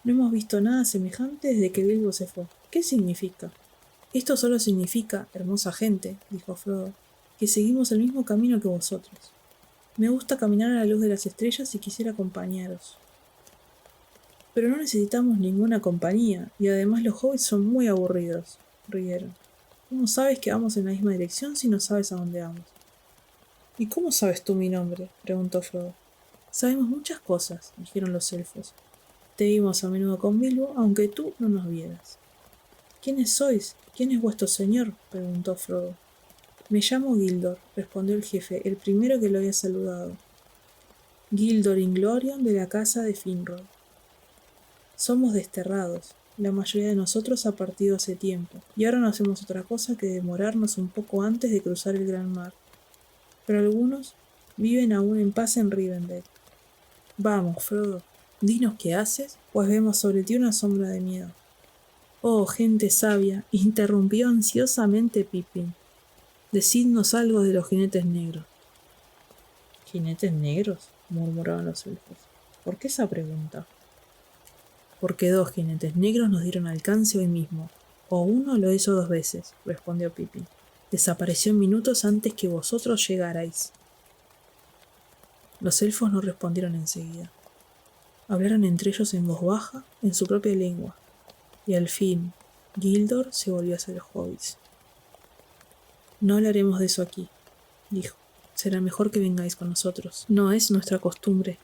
No hemos visto nada semejante desde que Bilbo se fue. ¿Qué significa? Esto solo significa, hermosa gente, dijo Frodo, que seguimos el mismo camino que vosotros. Me gusta caminar a la luz de las estrellas y quisiera acompañaros. Pero no necesitamos ninguna compañía, y además los hobbits son muy aburridos, rieron. ¿Cómo sabes que vamos en la misma dirección si no sabes a dónde vamos? ¿Y cómo sabes tú mi nombre?, preguntó Frodo. Sabemos muchas cosas, dijeron los elfos. Te vimos a menudo con Bilbo, aunque tú no nos vieras. ¿Quiénes sois? ¿Quién es vuestro señor?, preguntó Frodo. Me llamo Gildor, respondió el jefe, el primero que lo había saludado. Gildor Inglorion de la casa de Finrod. Somos desterrados. La mayoría de nosotros ha partido hace tiempo, y ahora no hacemos otra cosa que demorarnos un poco antes de cruzar el gran mar. Pero algunos viven aún en paz en Rivendell. Vamos, Frodo, dinos qué haces, pues vemos sobre ti una sombra de miedo. Oh, gente sabia, interrumpió ansiosamente Pippin. Decidnos algo de los jinetes negros. ¿Jinetes negros?, murmuraban los elfos. ¿Por qué esa pregunta? Porque 2 jinetes negros nos dieron alcance hoy mismo, o uno lo hizo 2 veces, respondió Pippin. Desapareció minutos antes que vosotros llegarais. Los elfos no respondieron enseguida. Hablaron entre ellos en voz baja, en su propia lengua, y al fin Gildor se volvió hacia los hobbits. No hablaremos de eso aquí, dijo. Será mejor que vengáis con nosotros. No es nuestra costumbre,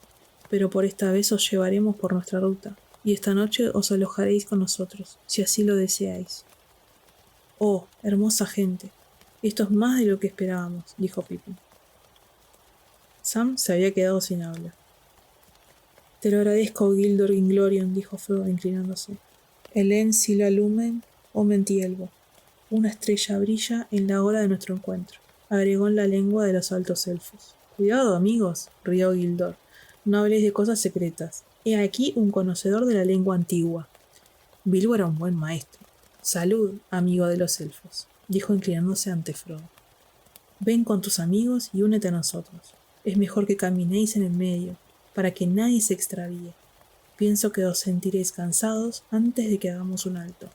pero por esta vez os llevaremos por nuestra ruta, y esta noche os alojaréis con nosotros, si así lo deseáis. Oh, hermosa gente, esto es más de lo que esperábamos, dijo Pippin. Sam se había quedado sin habla. Te lo agradezco, Gildor Inglorion, dijo Frodo inclinándose. Elen Sila Lumen, Omentielvo. Una estrella brilla en la hora de nuestro encuentro, agregó en la lengua de los altos elfos. Cuidado, amigos, rió Gildor. No habléis de cosas secretas. He aquí un conocedor de la lengua antigua. Bilbo era un buen maestro. Salud, amigo de los elfos, dijo inclinándose ante Frodo. Ven con tus amigos y únete a nosotros. Es mejor que caminéis en el medio, para que nadie se extravíe. Pienso que os sentiréis cansados antes de que hagamos un alto.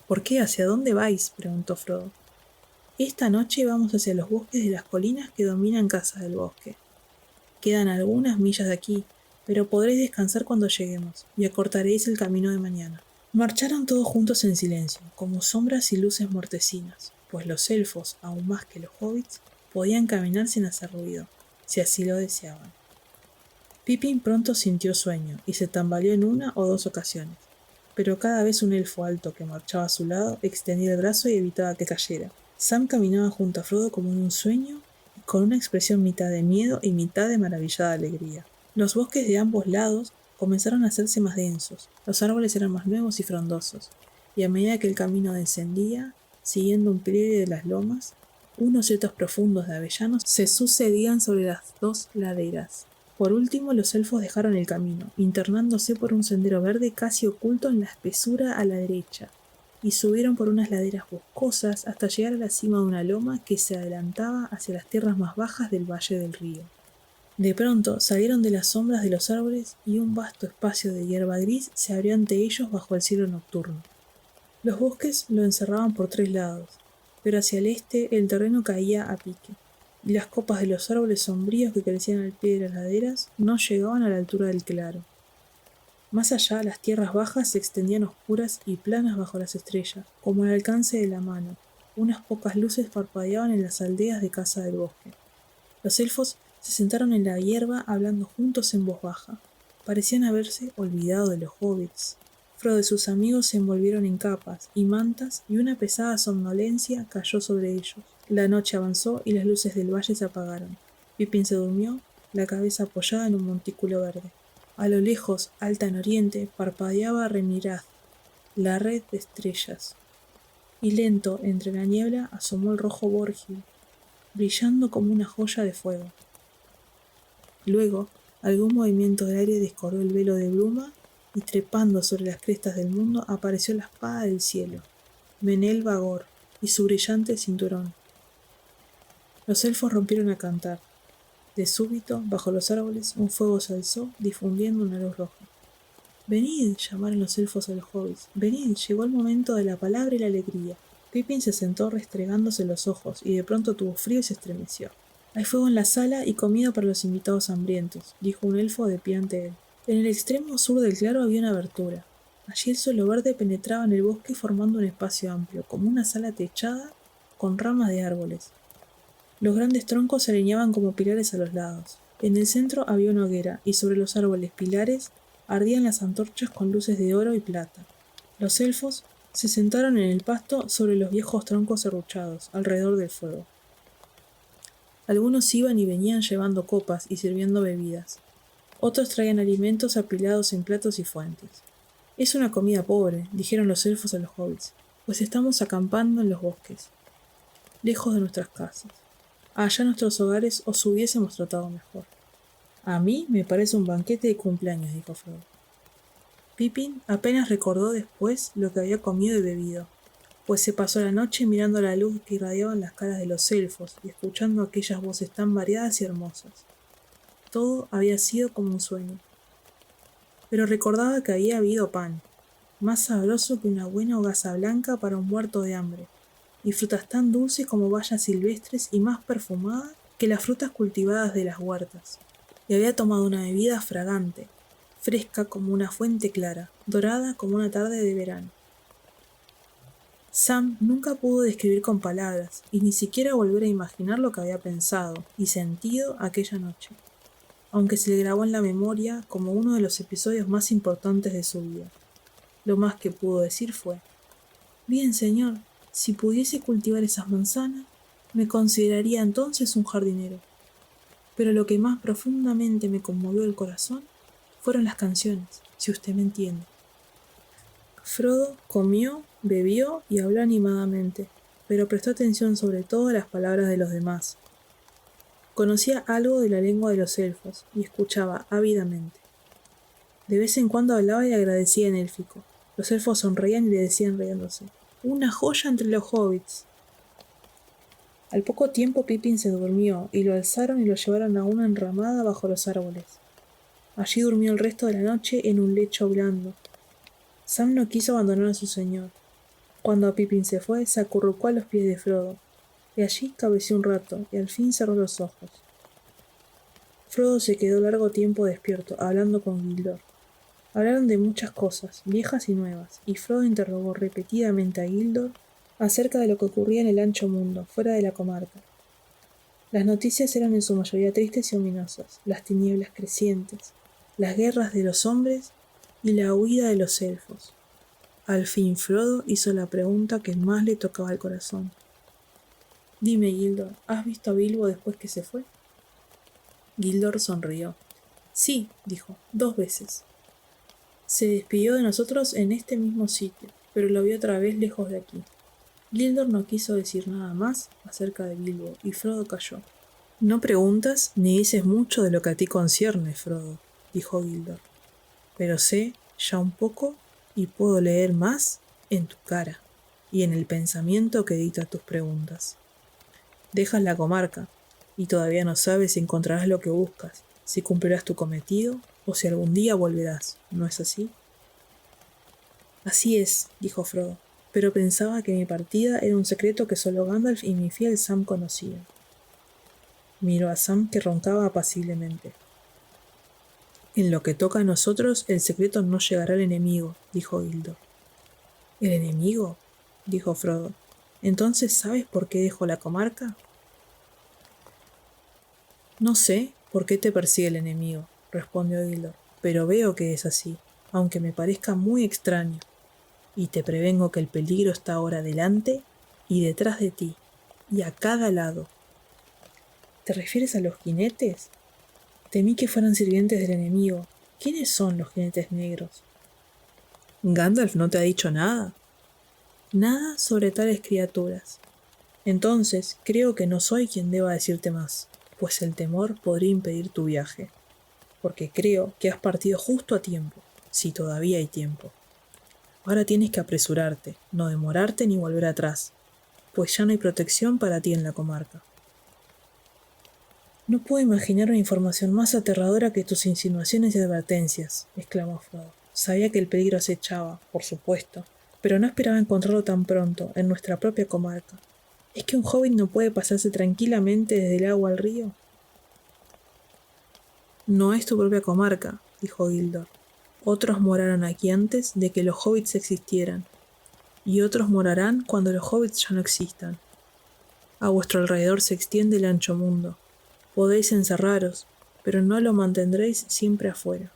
¿Por qué? ¿Hacia dónde vais?, preguntó Frodo. Esta noche vamos hacia los bosques de las colinas que dominan Casa del Bosque. Quedan algunas millas de aquí, pero podréis descansar cuando lleguemos, y acortaréis el camino de mañana. Marcharon todos juntos en silencio, como sombras y luces mortecinas, pues los elfos, aún más que los hobbits, Podían caminar sin hacer ruido, si así lo deseaban. Pippin pronto sintió sueño y se tambaleó en 1 o 2 ocasiones, pero cada vez un elfo alto que marchaba a su lado extendía el brazo y evitaba que cayera. Sam caminaba junto a Frodo como en un sueño y con una expresión mitad de miedo y mitad de maravillada alegría. Los bosques de ambos lados comenzaron a hacerse más densos, los árboles eran más nuevos y frondosos, y a medida que el camino descendía, siguiendo un pliegue de las lomas, unos setos profundos de avellanos se sucedían sobre las 2 laderas. Por último, los elfos dejaron el camino, internándose por un sendero verde casi oculto en la espesura a la derecha, y subieron por unas laderas boscosas hasta llegar a la cima de una loma que se adelantaba hacia las tierras más bajas del valle del río. De pronto salieron de las sombras de los árboles y un vasto espacio de hierba gris se abrió ante ellos bajo el cielo nocturno. Los bosques lo encerraban por 3 lados, pero hacia el este el terreno caía a pique, y las copas de los árboles sombríos que crecían al pie de las laderas no llegaban a la altura del claro. Más allá, las tierras bajas se extendían oscuras y planas bajo las estrellas, como al alcance de la mano. Unas pocas luces parpadeaban en las aldeas de casa del bosque. Los elfos se sentaron en la hierba hablando juntos en voz baja. Parecían haberse olvidado de los hobbits. Frodo y sus amigos se envolvieron en capas y mantas y una pesada somnolencia cayó sobre ellos. La noche avanzó y las luces del valle se apagaron. Pippin se durmió, la cabeza apoyada en un montículo verde. A lo lejos, alta en oriente, parpadeaba Remiraz, la red de estrellas. Y lento, entre la niebla, asomó el rojo Borgil, brillando como una joya de fuego. Luego, algún movimiento del aire descorrió el velo de bruma y trepando sobre las crestas del mundo apareció la espada del cielo, Menel Vagor, y su brillante cinturón. Los elfos rompieron a cantar. De súbito, bajo los árboles, un fuego se alzó, difundiendo una luz roja. «Venid», llamaron los elfos a los hobbits. «Venid, llegó el momento de la palabra y la alegría». Pippin se sentó restregándose los ojos, y de pronto tuvo frío y se estremeció. «Hay fuego en la sala y comida para los invitados hambrientos», dijo un elfo de pie ante él. En el extremo sur del claro había una abertura. Allí el suelo verde penetraba en el bosque formando un espacio amplio, como una sala techada con ramas de árboles. Los grandes troncos se alineaban como pilares a los lados. En el centro había una hoguera, y sobre los árboles pilares ardían las antorchas con luces de oro y plata. Los elfos se sentaron en el pasto sobre los viejos troncos serruchados, alrededor del fuego. Algunos iban y venían llevando copas y sirviendo bebidas. Otros traían alimentos apilados en platos y fuentes. «Es una comida pobre», dijeron los elfos a los hobbits, «pues estamos acampando en los bosques, lejos de nuestras casas. Allá en nuestros hogares os hubiésemos tratado mejor». «A mí me parece un banquete de cumpleaños», dijo Frodo. Pippin apenas recordó después lo que había comido y bebido, pues se pasó la noche mirando la luz que irradiaban las caras de los elfos y escuchando aquellas voces tan variadas y hermosas. Todo había sido como un sueño. Pero recordaba que había habido pan, más sabroso que una buena hogaza blanca para un muerto de hambre, y frutas tan dulces como bayas silvestres y más perfumadas que las frutas cultivadas de las huertas. Y había tomado una bebida fragante, fresca como una fuente clara, dorada como una tarde de verano. Sam nunca pudo describir con palabras, y ni siquiera volver a imaginar lo que había pensado y sentido aquella noche, aunque se le grabó en la memoria como uno de los episodios más importantes de su vida. Lo más que pudo decir fue: «Bien, señor, si pudiese cultivar esas manzanas, me consideraría entonces un jardinero». Pero lo que más profundamente me conmovió el corazón fueron las canciones, si usted me entiende. Frodo comió, bebió y habló animadamente, pero prestó atención sobre todo a las palabras de los demás. Conocía algo de la lengua de los elfos y escuchaba ávidamente. De vez en cuando hablaba y agradecía en élfico. Los elfos sonreían y le decían riéndose: «Una joya entre los hobbits». Al poco tiempo Pippin se durmió y lo alzaron y lo llevaron a una enramada bajo los árboles. Allí durmió el resto de la noche en un lecho blando. Sam no quiso abandonar a su señor. Cuando Pippin se fue, se acurrucó a los pies de Frodo, y allí cabeció un rato y al fin cerró los ojos. Frodo se quedó largo tiempo despierto, hablando con Gildor. Hablaron de muchas cosas, viejas y nuevas, y Frodo interrogó repetidamente a Gildor acerca de lo que ocurría en el ancho mundo, fuera de la comarca. Las noticias eran en su mayoría tristes y ominosas, las tinieblas crecientes, las guerras de los hombres y la huida de los elfos. Al fin Frodo hizo la pregunta que más le tocaba al corazón. Dime, Gildor, ¿has visto a Bilbo después que se fue? Gildor sonrió. Sí, dijo, 2 veces. Se despidió de nosotros en este mismo sitio, pero lo vi otra vez lejos de aquí. Gildor no quiso decir nada más acerca de Bilbo, y Frodo calló. No preguntas ni dices mucho de lo que a ti concierne, Frodo, dijo Gildor. Pero sé ya un poco y puedo leer más en tu cara y en el pensamiento que dicta tus preguntas. Dejas la comarca y todavía no sabes si encontrarás lo que buscas, si cumplirás tu cometido o si algún día volverás, ¿no es así? Así es, dijo Frodo, pero pensaba que mi partida era un secreto que solo Gandalf y mi fiel Sam conocían. Miró a Sam, que roncaba apaciblemente. En lo que toca a nosotros, el secreto no llegará al enemigo, dijo Gildor. ¿El enemigo? Dijo Frodo. ¿Entonces sabes por qué dejó la comarca? No sé por qué te persigue el enemigo, respondió Gildor, pero veo que es así, aunque me parezca muy extraño. Y te prevengo que el peligro está ahora delante y detrás de ti, y a cada lado. ¿Te refieres a los jinetes? Temí que fueran sirvientes del enemigo. ¿Quiénes son los jinetes negros? ¿Gandalf no te ha dicho nada? Nada sobre tales criaturas. Entonces creo que no soy quien deba decirte más, pues el temor podría impedir tu viaje, porque creo que has partido justo a tiempo, si todavía hay tiempo. Ahora tienes que apresurarte, no demorarte ni volver atrás, pues ya no hay protección para ti en la comarca. No puedo imaginar una información más aterradora que tus insinuaciones y advertencias, exclamó Frodo. Sabía que el peligro acechaba, por supuesto, pero no esperaba encontrarlo tan pronto, en nuestra propia comarca. ¿Es que un hobbit no puede pasarse tranquilamente desde el agua al río? No es tu propia comarca, dijo Gildor. Otros moraron aquí antes de que los hobbits existieran, y otros morarán cuando los hobbits ya no existan. A vuestro alrededor se extiende el ancho mundo. Podéis encerraros, pero no lo mantendréis siempre afuera.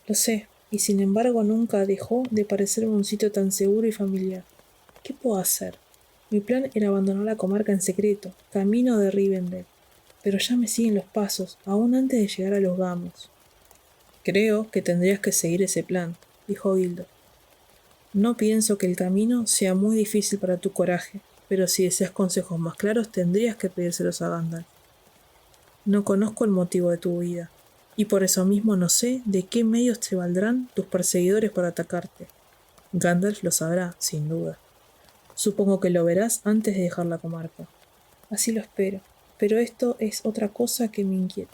Lo sé, y sin embargo nunca dejó de parecerme un sitio tan seguro y familiar. ¿Qué puedo hacer? Mi plan era abandonar la comarca en secreto, camino de Rivendell, pero ya me siguen los pasos, aún antes de llegar a los gamos. Creo que tendrías que seguir ese plan, dijo Gildor. No pienso que el camino sea muy difícil para tu coraje, pero si deseas consejos más claros tendrías que pedírselos a Gandalf. No conozco el motivo de tu huida, y por eso mismo no sé de qué medios te valdrán tus perseguidores para atacarte. Gandalf lo sabrá, sin duda. Supongo que lo verás antes de dejar la comarca. Así lo espero, pero esto es otra cosa que me inquieta.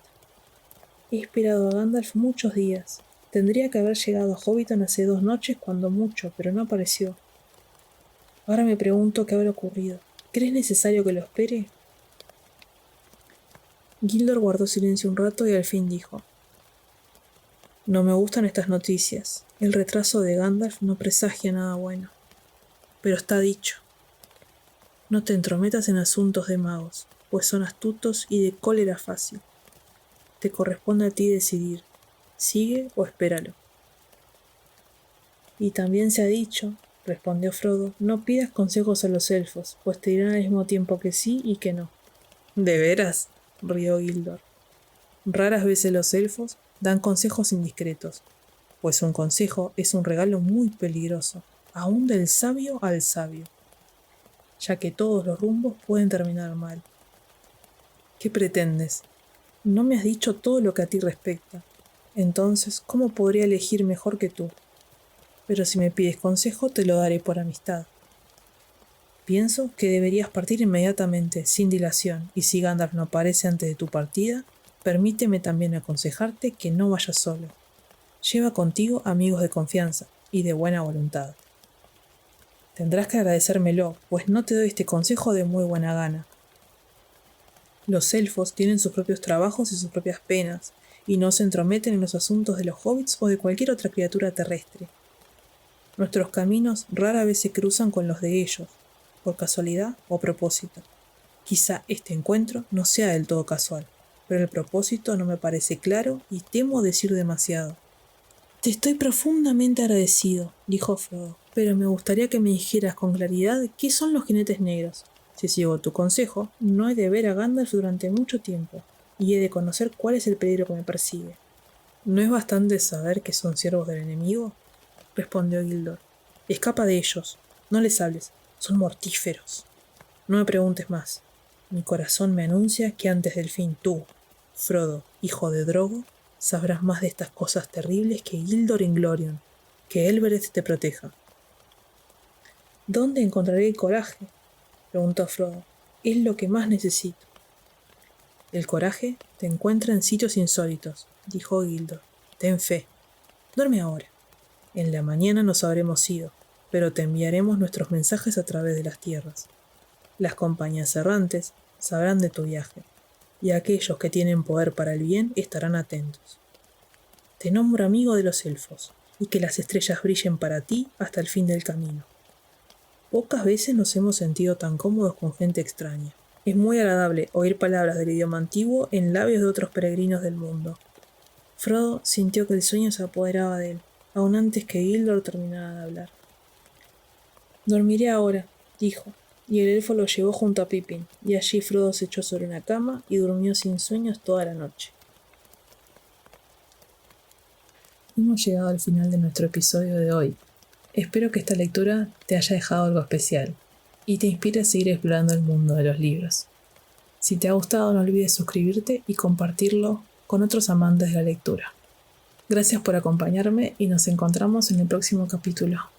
He esperado a Gandalf muchos días. Tendría que haber llegado a Hobbiton hace 2 noches cuando mucho, pero no apareció. Ahora me pregunto qué habrá ocurrido. ¿Crees necesario que lo espere? Gildor guardó silencio un rato y al fin dijo: No me gustan estas noticias. El retraso de Gandalf no presagia nada bueno. Pero está dicho. No te entrometas en asuntos de magos, pues son astutos y de cólera fácil. Te corresponde a ti decidir. Sigue o espéralo. Y también se ha dicho, respondió Frodo, no pidas consejos a los elfos, pues te dirán al mismo tiempo que sí y que no. ¿De veras? Rió Gildor. Raras veces los elfos dan consejos indiscretos, pues un consejo es un regalo muy peligroso, aún del sabio al sabio, ya que todos los rumbos pueden terminar mal. ¿Qué pretendes? No me has dicho todo lo que a ti respecta. Entonces, ¿cómo podría elegir mejor que tú? Pero si me pides consejo, te lo daré por amistad. Pienso que deberías partir inmediatamente, sin dilación, y si Gandalf no aparece antes de tu partida, permíteme también aconsejarte que no vayas solo. Lleva contigo amigos de confianza y de buena voluntad. Tendrás que agradecérmelo, pues no te doy este consejo de muy buena gana. Los elfos tienen sus propios trabajos y sus propias penas, y no se entrometen en los asuntos de los hobbits o de cualquier otra criatura terrestre. Nuestros caminos rara vez se cruzan con los de ellos, por casualidad o propósito. Quizá este encuentro no sea del todo casual, pero el propósito no me parece claro y temo decir demasiado. Te estoy profundamente agradecido, dijo Frodo, pero me gustaría que me dijeras con claridad qué son los jinetes negros. Si sigo tu consejo, no he de ver a Gandalf durante mucho tiempo, y he de conocer cuál es el peligro que me persigue. ¿No es bastante saber que son siervos del enemigo?, respondió Gildor. Escapa de ellos, no les hables, son mortíferos. No me preguntes más. Mi corazón me anuncia que antes del fin tú, Frodo, hijo de Drogo, sabrás más de estas cosas terribles que Gildor Inglorion. Que Elbereth te proteja. ¿Dónde encontraré el coraje?, preguntó Frodo. Es lo que más necesito. El coraje te encuentra en sitios insólitos, dijo Gildor. Ten fe. Duerme ahora. En la mañana nos habremos ido, pero te enviaremos nuestros mensajes a través de las tierras. Las compañías errantes sabrán de tu viaje, y aquellos que tienen poder para el bien estarán atentos. Te nombro amigo de los elfos, y que las estrellas brillen para ti hasta el fin del camino. Pocas veces nos hemos sentido tan cómodos con gente extraña. Es muy agradable oír palabras del idioma antiguo en labios de otros peregrinos del mundo. Frodo sintió que el sueño se apoderaba de él, aun antes que Gildor terminara de hablar. Dormiré ahora, dijo, y el elfo lo llevó junto a Pippin, y allí Frodo se echó sobre una cama y durmió sin sueños toda la noche. Hemos llegado al final de nuestro episodio de hoy. Espero que esta lectura te haya dejado algo especial y te inspire a seguir explorando el mundo de los libros. Si te ha gustado, no olvides suscribirte y compartirlo con otros amantes de la lectura. Gracias por acompañarme y nos encontramos en el próximo capítulo.